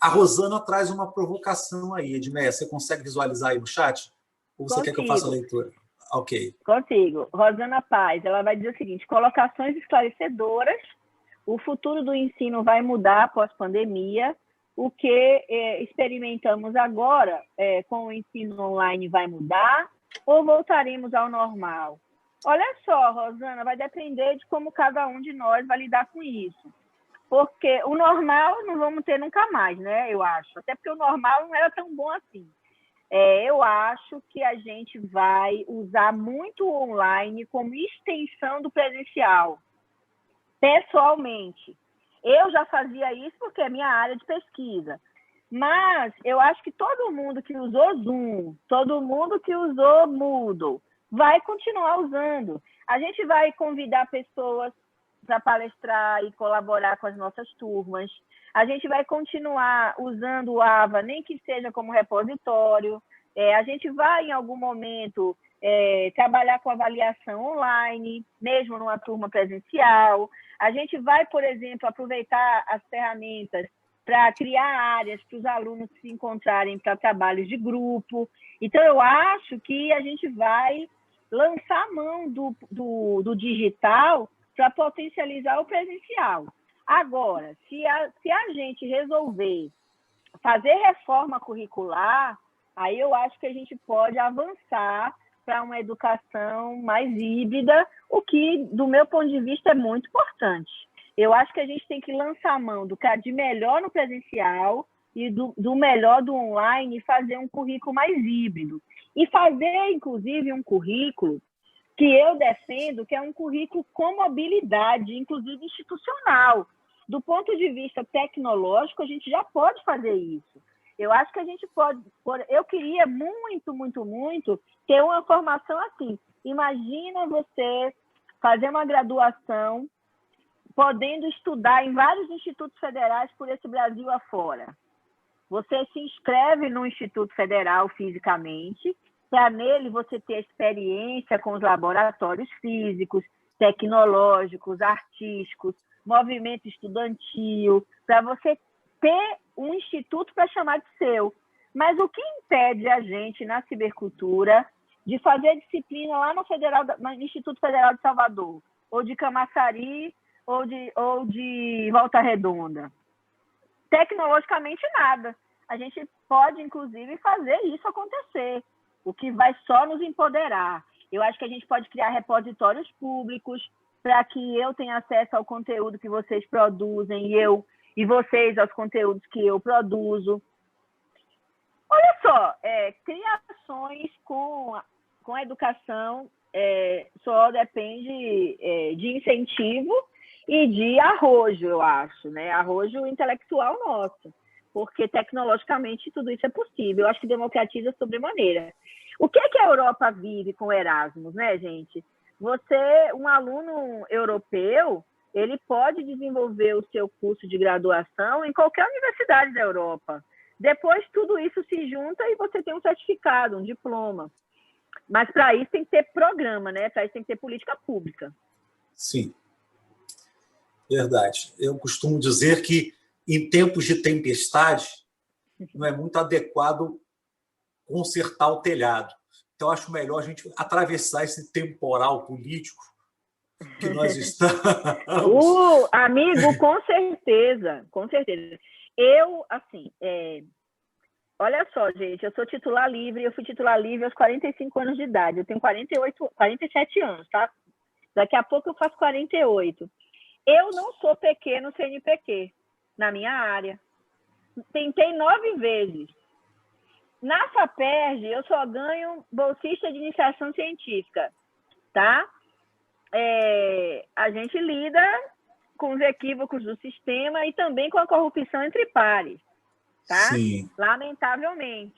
A Rosana traz uma provocação aí, Edmeia. Você consegue visualizar aí no chat? Ou você quer que eu faça a leitura? Ok. Consigo. Rosana Paz, ela vai dizer o seguinte: colocações esclarecedoras, o futuro do ensino vai mudar após pandemia, o que experimentamos agora com o ensino online vai mudar ou voltaremos ao normal? Olha só, Rosana, vai depender de como cada um de nós vai lidar com isso. Porque o normal não vamos ter nunca mais, né? Eu acho. Até porque o normal não era tão bom assim. Eu acho que a gente vai usar muito o online como extensão do presencial. Pessoalmente, eu já fazia isso porque é minha área de pesquisa. Mas eu acho que todo mundo que usou Zoom, todo mundo que usou Moodle, vai continuar usando. A gente vai convidar pessoas para palestrar e colaborar com as nossas turmas. A gente vai continuar usando o AVA, nem que seja como repositório. A gente vai, em algum momento, trabalhar com avaliação online, mesmo numa turma presencial. A gente vai, por exemplo, aproveitar as ferramentas para criar áreas para os alunos se encontrarem para trabalhos de grupo. Então, eu acho que a gente vai lançar a mão do digital para potencializar o presencial. Agora, se a gente resolver fazer reforma curricular, aí eu acho que a gente pode avançar para uma educação mais híbrida, o que, do meu ponto de vista, é muito importante. Eu acho que a gente tem que lançar a mão do que há de melhor no presencial e do melhor do online e fazer um currículo mais híbrido. E fazer, inclusive, um currículo que eu defendo, que é um currículo com mobilidade, inclusive institucional. Do ponto de vista tecnológico, a gente já pode fazer isso. Eu acho que a gente pode... Eu queria muito, muito, muito ter uma formação assim. Imagina você fazer uma graduação podendo estudar em vários institutos federais por esse Brasil afora. Você se inscreve no Instituto Federal fisicamente, para nele você ter experiência com os laboratórios físicos, tecnológicos, artísticos, movimento estudantil, para você ter um instituto para chamar de seu. Mas o que impede a gente, na cibercultura, de fazer disciplina lá no Instituto Federal de Salvador, ou de Camaçari, ou de Volta Redonda. Tecnologicamente, nada. A gente pode, inclusive, fazer isso acontecer, o que vai só nos empoderar. Eu acho que a gente pode criar repositórios públicos para que eu tenha acesso ao conteúdo que vocês produzem e vocês aos conteúdos que eu produzo. Olha só, criações com a educação só depende de incentivo e de arrojo, eu acho, né? Arrojo intelectual nosso, porque tecnologicamente tudo isso é possível. Eu acho que democratiza sobremaneira. O que é que a Europa vive com o Erasmus, né, gente? Um aluno europeu, ele pode desenvolver o seu curso de graduação em qualquer universidade da Europa. Depois, tudo isso se junta e você tem um certificado, um diploma. Mas, para isso, tem que ter programa, né? Para isso, tem que ter política pública. Sim, verdade. Eu costumo dizer que, em tempos de tempestade, não é muito adequado consertar o telhado. Então, acho melhor a gente atravessar esse temporal político que nós estamos. Amigo, com certeza, com certeza. Eu, assim, olha só, gente, eu sou titular livre, eu fui titular livre aos 45 anos de idade, eu tenho 47 anos, tá? Daqui a pouco eu faço 48. Eu não sou PQ no CNPq, na minha área. Tentei 9 vezes. Na FAPERJ, eu só ganho bolsista de iniciação científica, tá? A gente lida com os equívocos do sistema e também com a corrupção entre pares, tá? Sim. Lamentavelmente.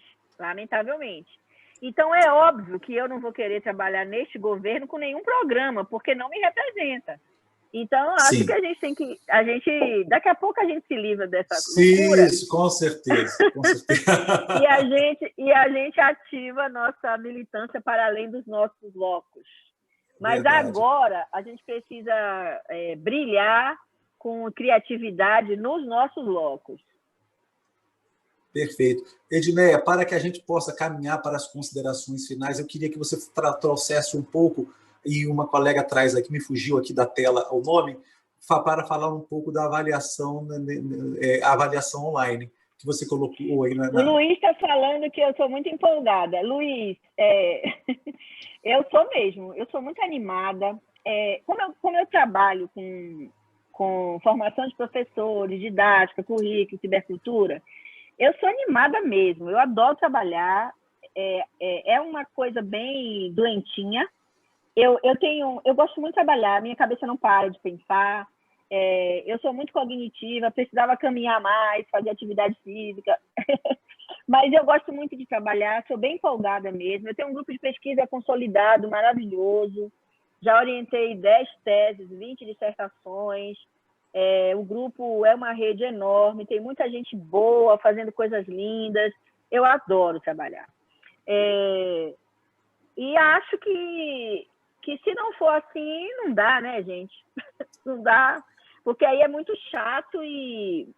Então, é óbvio que eu não vou querer trabalhar neste governo com nenhum programa, porque não me representa. Então, acho que a gente daqui a pouco a gente se livra dessa loucura. Isso, com certeza. e a gente ativa a nossa militância para além dos nossos locos. Mas verdade. Agora a gente precisa brilhar com criatividade nos nossos locos. Perfeito. Edneia, para que a gente possa caminhar para as considerações finais, eu queria que você trouxesse um pouco, e uma colega traz aqui, me fugiu aqui da tela o nome, para falar um pouco da avaliação online, que você colocou aí. O Luiz está falando que eu sou muito empolgada. Luiz, eu sou muito animada. Como eu trabalho com formação de professores, didática, currículo, cibercultura, eu sou animada mesmo, eu adoro trabalhar, é uma coisa bem doentinha. Eu gosto muito de trabalhar, minha cabeça não para de pensar, eu sou muito cognitiva, precisava caminhar mais, fazer atividade física, mas eu gosto muito de trabalhar, sou bem empolgada mesmo. Eu tenho um grupo de pesquisa consolidado, maravilhoso, já orientei 10 teses, 20 dissertações. O grupo é uma rede enorme, tem muita gente boa fazendo coisas lindas. Eu adoro trabalhar. E acho que se não for assim, não dá, né, gente? Não dá, porque aí é muito chato e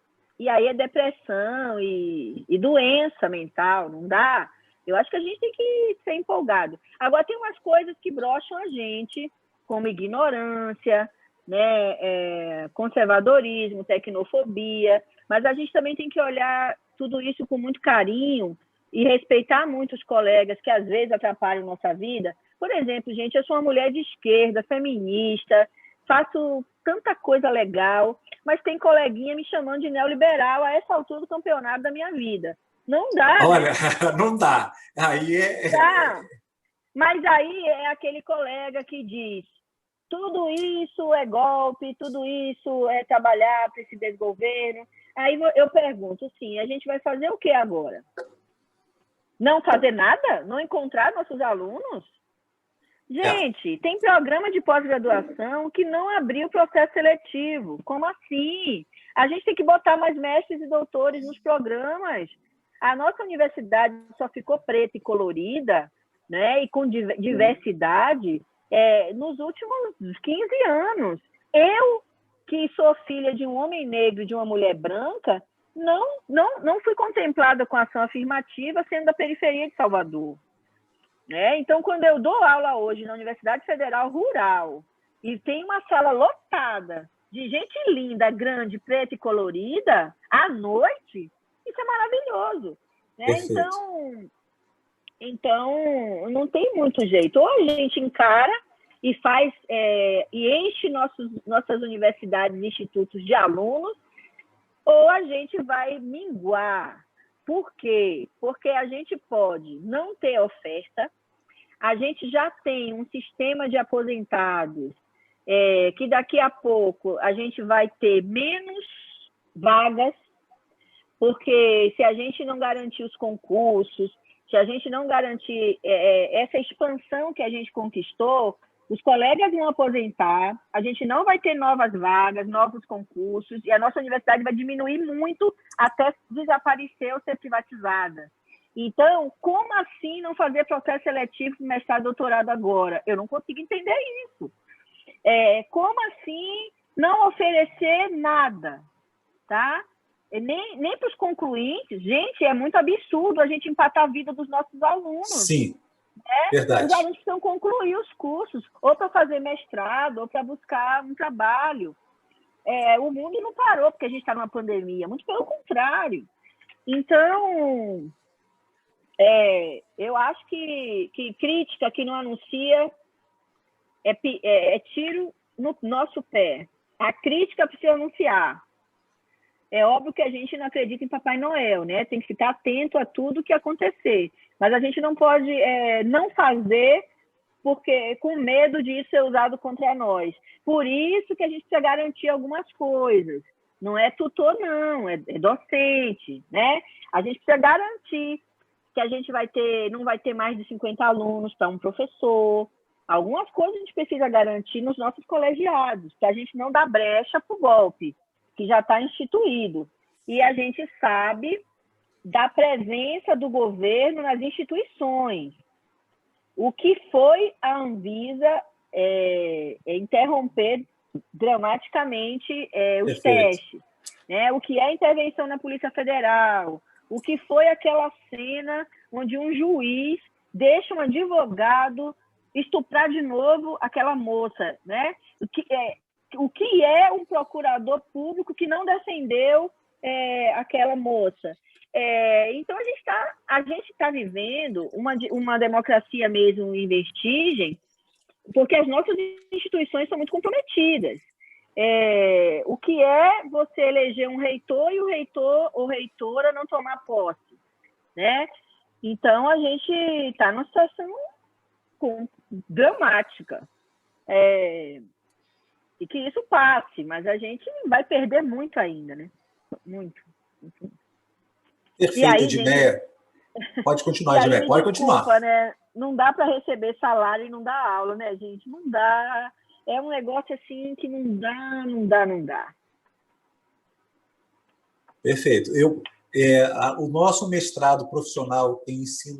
aí é depressão e doença mental, não dá. Eu acho que a gente tem que ser empolgado. Agora, tem umas coisas que brocham a gente, como ignorância, né, conservadorismo, tecnofobia, mas a gente também tem que olhar tudo isso com muito carinho e respeitar muito os colegas que às vezes atrapalham nossa vida. Por exemplo, gente, eu sou uma mulher de esquerda, feminista, faço tanta coisa legal, mas tem coleguinha me chamando de neoliberal a essa altura do campeonato da minha vida. Não dá. Olha, né? Não dá. Aí Tá. Mas aí é aquele colega que diz: tudo isso é golpe, tudo isso é trabalhar para esse desgoverno. Aí eu pergunto, sim, a gente vai fazer o que agora? Não fazer nada? Não encontrar nossos alunos? Gente, tem programa de pós-graduação que não abriu o processo seletivo. Como assim? A gente tem que botar mais mestres e doutores nos programas. A nossa universidade só ficou preta e colorida, né, e com diversidade nos últimos 15 anos. Eu, que sou filha de um homem negro e de uma mulher branca, não fui contemplada com ação afirmativa sendo da periferia de Salvador. né? Então, quando eu dou aula hoje na Universidade Federal Rural e tem uma sala lotada de gente linda, grande, preta e colorida, à noite, isso é maravilhoso, né? Perfeito. Então, não tem muito jeito. Ou a gente encara e faz e enche nossas universidades e institutos de alunos, ou a gente vai minguar. Por quê? Porque a gente pode não ter oferta, a gente já tem um sistema de aposentados que daqui a pouco a gente vai ter menos vagas, porque se a gente não garantir os concursos, se a gente não garantir essa expansão que a gente conquistou, os colegas vão aposentar, a gente não vai ter novas vagas, novos concursos, e a nossa universidade vai diminuir muito até desaparecer ou ser privatizada. Então, como assim não fazer processo seletivo para mestrado e doutorado agora? Eu não consigo entender isso. Como assim não oferecer nada, tá? Nem para os concluintes. Gente, é muito absurdo a gente empatar a vida dos nossos alunos. Sim, verdade. Os alunos precisam concluir os cursos, ou para fazer mestrado, ou para buscar um trabalho. O mundo não parou porque a gente está numa pandemia, muito pelo contrário. Então, eu acho que crítica que não anuncia é tiro no nosso pé. A crítica precisa anunciar. É óbvio que a gente não acredita em Papai Noel, né? Tem que ficar atento a tudo que acontecer. Mas a gente não pode não fazer porque com medo de isso ser usado contra nós. Por isso que a gente precisa garantir algumas coisas. Não é tutor, não, é docente, né? A gente precisa garantir que a gente não vai ter mais de 50 alunos para um professor. Algumas coisas a gente precisa garantir nos nossos colegiados, para a gente não dar brecha para o golpe, que já está instituído. E a gente sabe da presença do governo nas instituições. O que foi a Anvisa interromper dramaticamente os testes, né? O que é a intervenção na Polícia Federal, o que foi aquela cena onde um juiz deixa um advogado estuprar de novo aquela moça, né? O que é um procurador público que não defendeu aquela moça? Então, a gente está vivendo uma democracia mesmo em vestigem, porque as nossas instituições são muito comprometidas. O que é você eleger um reitor e o reitor ou reitora não tomar posse, né? Então, a gente está numa situação dramática. E que isso passe, mas a gente vai perder muito ainda, né? Muito. Perfeito, Edmeia. Pode continuar, Edmeia. Pode continuar. Né? Não dá para receber salário e não dar aula, né, gente? Não dá. É um negócio assim que não dá. Perfeito. O nosso mestrado profissional em ensino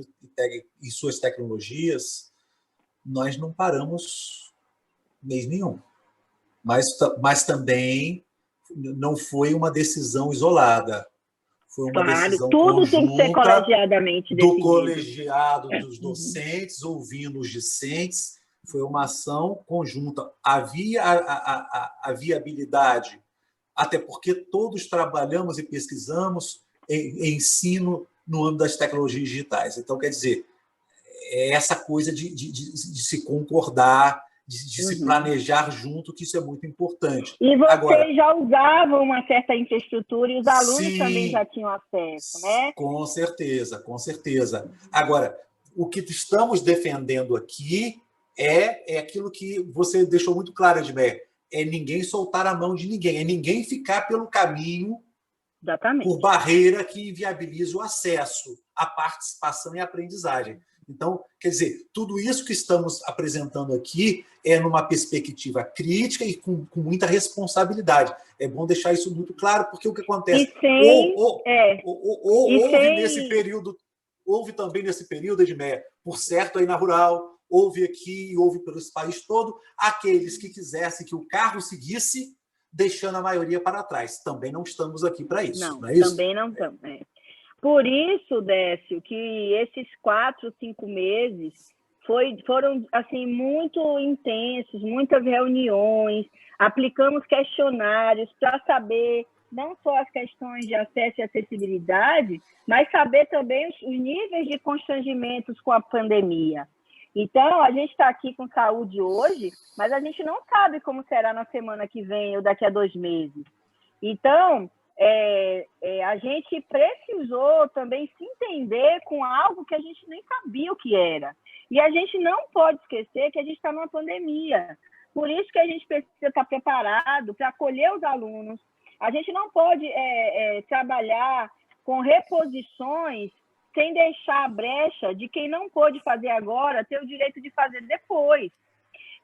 e suas tecnologias, nós não paramos mês nenhum. Mas também não foi uma decisão isolada. Foi uma decisão tudo conjunta tem que ser colegiadamente do colegiado dos docentes, ouvindo os discentes. Foi uma ação conjunta. Havia a viabilidade, até porque todos trabalhamos e pesquisamos em ensino no âmbito das tecnologias digitais. Então, quer dizer, é essa coisa de se concordar, de se planejar junto, que isso é muito importante. E vocês já usavam uma certa infraestrutura e os alunos também já tinham acesso, né? Com certeza, com certeza. Agora, o que estamos defendendo aqui é aquilo que você deixou muito claro, Edmeia, é ninguém soltar a mão de ninguém, é ninguém ficar pelo caminho, exatamente, por barreira que inviabiliza o acesso à participação e aprendizagem. Então, quer dizer, tudo isso que estamos apresentando aqui é numa perspectiva crítica e com muita responsabilidade. É bom deixar isso muito claro, porque o que acontece? Houve também nesse período, Edmeia, por certo, aí na Rural, houve aqui, houve pelo país todo, aqueles que quisessem que o carro seguisse, deixando a maioria para trás. Também não estamos aqui para isso, não é isso? Também não estamos. Por isso, Décio, que esses 4, 5 meses foram assim, muito intensos, muitas reuniões, aplicamos questionários para saber não só as questões de acesso e acessibilidade, mas saber também os níveis de constrangimentos com a pandemia. Então, a gente está aqui com saúde hoje, mas a gente não sabe como será na semana que vem ou daqui a 2 meses. Então, a gente precisou também se entender com algo que a gente nem sabia o que era. E a gente não pode esquecer que a gente está numa pandemia. Por isso que a gente precisa estar preparado para acolher os alunos. A gente não pode trabalhar com reposições sem deixar a brecha de quem não pôde fazer agora ter o direito de fazer depois.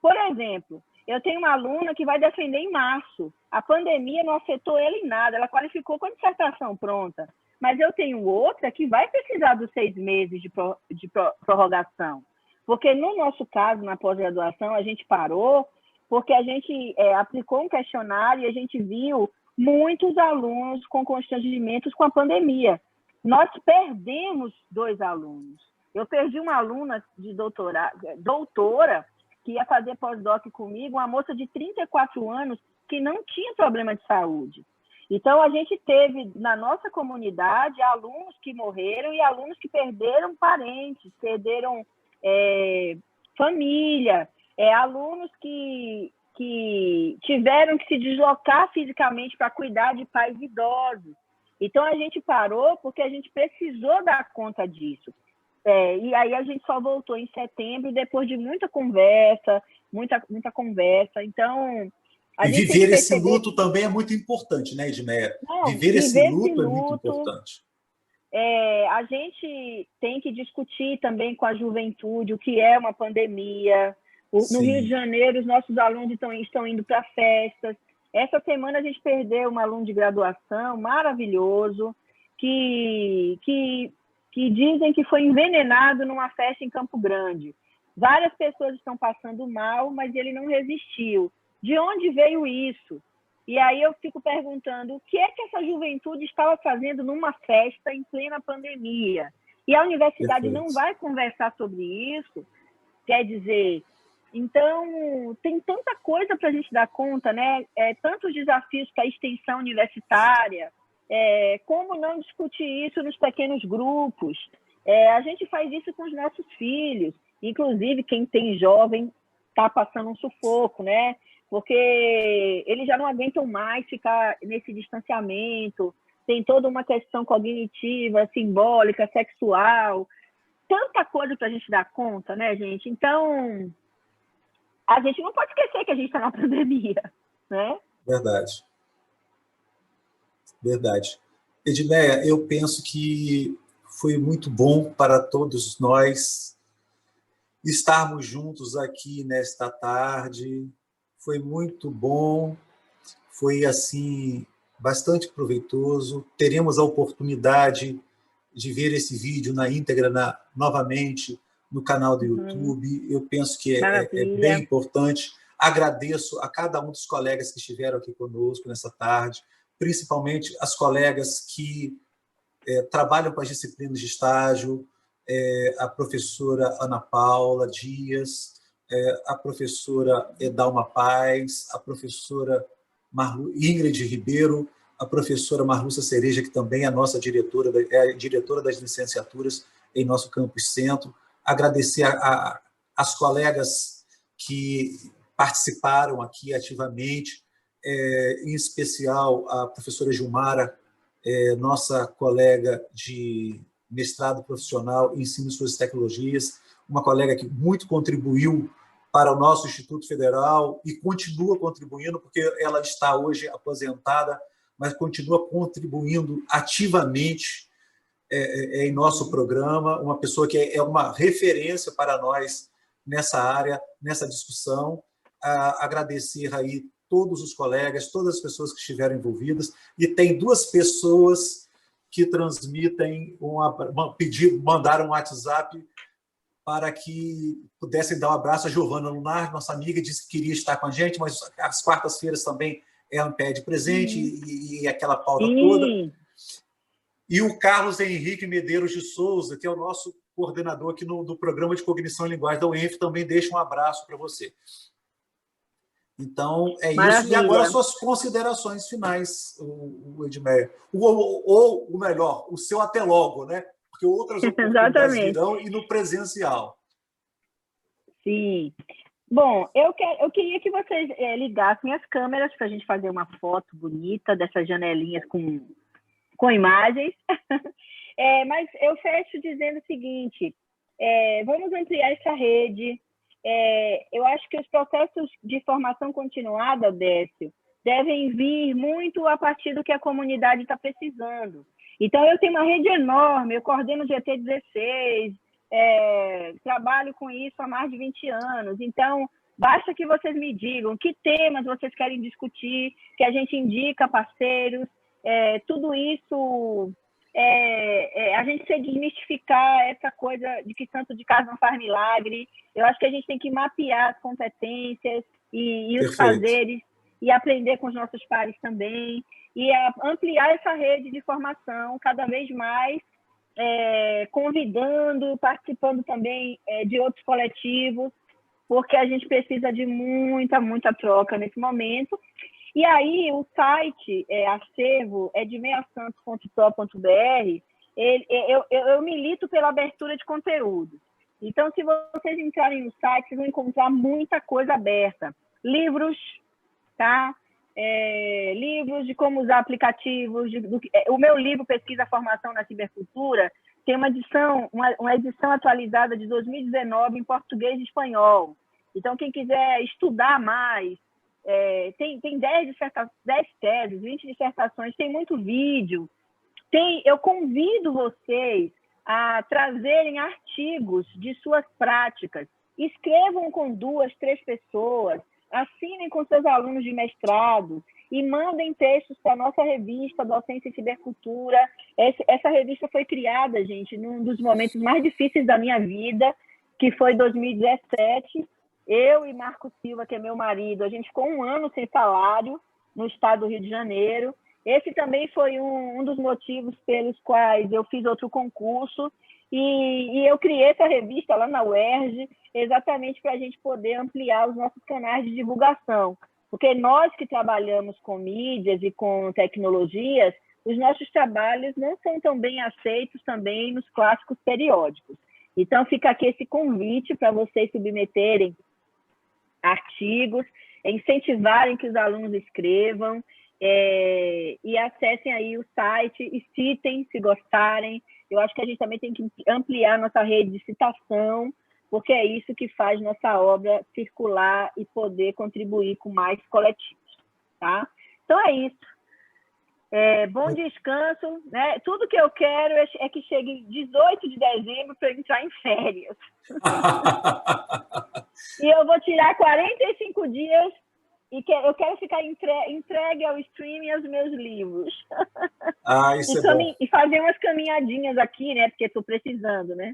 Por exemplo, eu tenho uma aluna que vai defender em março. A pandemia não afetou ela em nada, ela qualificou com a dissertação pronta. Mas eu tenho outra que vai precisar dos 6 meses de prorrogação. Porque no nosso caso, na pós-graduação, a gente parou porque a gente aplicou um questionário e a gente viu muitos alunos com constrangimentos com a pandemia. Nós perdemos 2 alunos. Eu perdi uma aluna de doutora, que ia fazer pós-doc comigo, uma moça de 34 anos que não tinha problema de saúde. Então, a gente teve, na nossa comunidade, alunos que morreram e alunos que perderam parentes, perderam família, alunos que tiveram que se deslocar fisicamente para cuidar de pais idosos. Então, a gente parou porque a gente precisou dar conta disso. E aí a gente só voltou em setembro, depois de muita conversa, muita conversa. Então, e viver esse luto também é muito importante, né, Edmeia? Viver esse luto é muito importante. A gente tem que discutir também com a juventude o que é uma pandemia. No Rio de Janeiro, os nossos alunos estão indo para festas. Essa semana a gente perdeu um aluno de graduação maravilhoso que dizem que foi envenenado numa festa em Campo Grande. Várias pessoas estão passando mal, mas ele não resistiu. De onde veio isso? E aí eu fico perguntando o que é que essa juventude estava fazendo numa festa em plena pandemia? E a universidade não vai conversar sobre isso? Quer dizer, então tem tanta coisa para a gente dar conta, né? Tantos desafios para a extensão universitária, como não discutir isso nos pequenos grupos? A gente faz isso com os nossos filhos, inclusive quem tem jovem está passando um sufoco, né? Porque eles já não aguentam mais ficar nesse distanciamento, tem toda uma questão cognitiva, simbólica, sexual, tanta coisa para a gente dar conta, né, gente? Então, a gente não pode esquecer que a gente está na pandemia, né? Verdade. Verdade. Edmeia, eu penso que foi muito bom para todos nós estarmos juntos aqui nesta tarde. Foi muito bom, foi assim bastante proveitoso. Teremos a oportunidade de ver esse vídeo na íntegra novamente no canal do YouTube. Eu penso que é bem importante. Agradeço a cada um dos colegas que estiveram aqui conosco nessa tarde, principalmente as colegas que trabalham com as disciplinas de estágio, a professora Ana Paula Dias, a professora Edalma Paz, a professora Ingrid Ribeiro, a professora Marluça Cereja, que também é a nossa diretora, a diretora das licenciaturas em nosso campus centro. Agradecer às colegas que participaram aqui ativamente, em especial a professora Gilmara, nossa colega de mestrado profissional em ensino e suas tecnologias, uma colega que muito contribuiu para o nosso Instituto Federal e continua contribuindo, porque ela está hoje aposentada, mas continua contribuindo ativamente em nosso programa, uma pessoa que é uma referência para nós nessa área, nessa discussão. Agradecer aí todos os colegas, todas as pessoas que estiveram envolvidas, e tem 2 pessoas que transmitem mandaram um WhatsApp para que pudessem dar um abraço. A Giovana Lunar, nossa amiga, disse que queria estar com a gente, mas às quartas-feiras também ela pede presente e aquela pauta toda. E o Carlos Henrique Medeiros de Souza, que é o nosso coordenador aqui do Programa de Cognição e Linguagem da UENF, também deixa um abraço para você. Então, é isso. E agora, suas considerações finais, o Edmeia. Ou melhor, o seu até logo, né? Porque outras oportunidades virão e no presencial. Sim. Bom, eu queria que vocês ligassem as câmeras para a gente fazer uma foto bonita dessas janelinhas com imagens. Mas eu fecho dizendo o seguinte, vamos ampliar essa rede. Eu acho que os processos de formação continuada, Décio, devem vir muito a partir do que a comunidade está precisando. Então, eu tenho uma rede enorme, eu coordeno o GT16, trabalho com isso há mais de 20 anos. Então, basta que vocês me digam que temas vocês querem discutir, que a gente indica parceiros, tudo isso... a gente se desmistificar essa coisa de que santo de casa não faz milagre. Eu acho que a gente tem que mapear as competências e os fazeres e aprender com os nossos pares também e ampliar essa rede de formação cada vez mais, convidando, participando também de outros coletivos, porque a gente precisa de muita troca nesse momento. E aí, o site, acervo, edmeiasantos.pro.br, eu milito pela abertura de conteúdo. Então, se vocês entrarem no site, vocês vão encontrar muita coisa aberta. Livros, tá? Livros de como usar aplicativos. O meu livro, Pesquisa Formação na Cibercultura, tem uma edição atualizada de 2019 em português e espanhol. Então, quem quiser estudar mais, tem 10 teses, 20 dissertações, tem muito vídeo. Eu convido vocês a trazerem artigos de suas práticas. Escrevam com 2, 3 pessoas, assinem com seus alunos de mestrado e mandem textos para a nossa revista Docência e Cibercultura. Essa revista foi criada, gente, num dos momentos mais difíceis da minha vida, que foi 2017. Eu e Marco Silva, que é meu marido, a gente ficou 1 ano sem salário no estado do Rio de Janeiro. Esse também foi um dos motivos pelos quais eu fiz outro concurso e eu criei essa revista lá na UERJ exatamente para a gente poder ampliar os nossos canais de divulgação. Porque nós que trabalhamos com mídias e com tecnologias, os nossos trabalhos não são tão bem aceitos também nos clássicos periódicos. Então, fica aqui esse convite para vocês submeterem artigos, incentivarem que os alunos escrevam e acessem aí o site e citem se gostarem. Eu acho que a gente também tem que ampliar nossa rede de citação, porque é isso que faz nossa obra circular e poder contribuir com mais coletivos, tá? Então é isso. Bom descanso, né? Tudo que eu quero é que chegue 18 de dezembro para eu entrar em férias. E eu vou tirar 45 dias e eu quero ficar entregue ao streaming e aos meus livros. Isso é bom. E fazer umas caminhadinhas aqui, né? Porque estou precisando, né?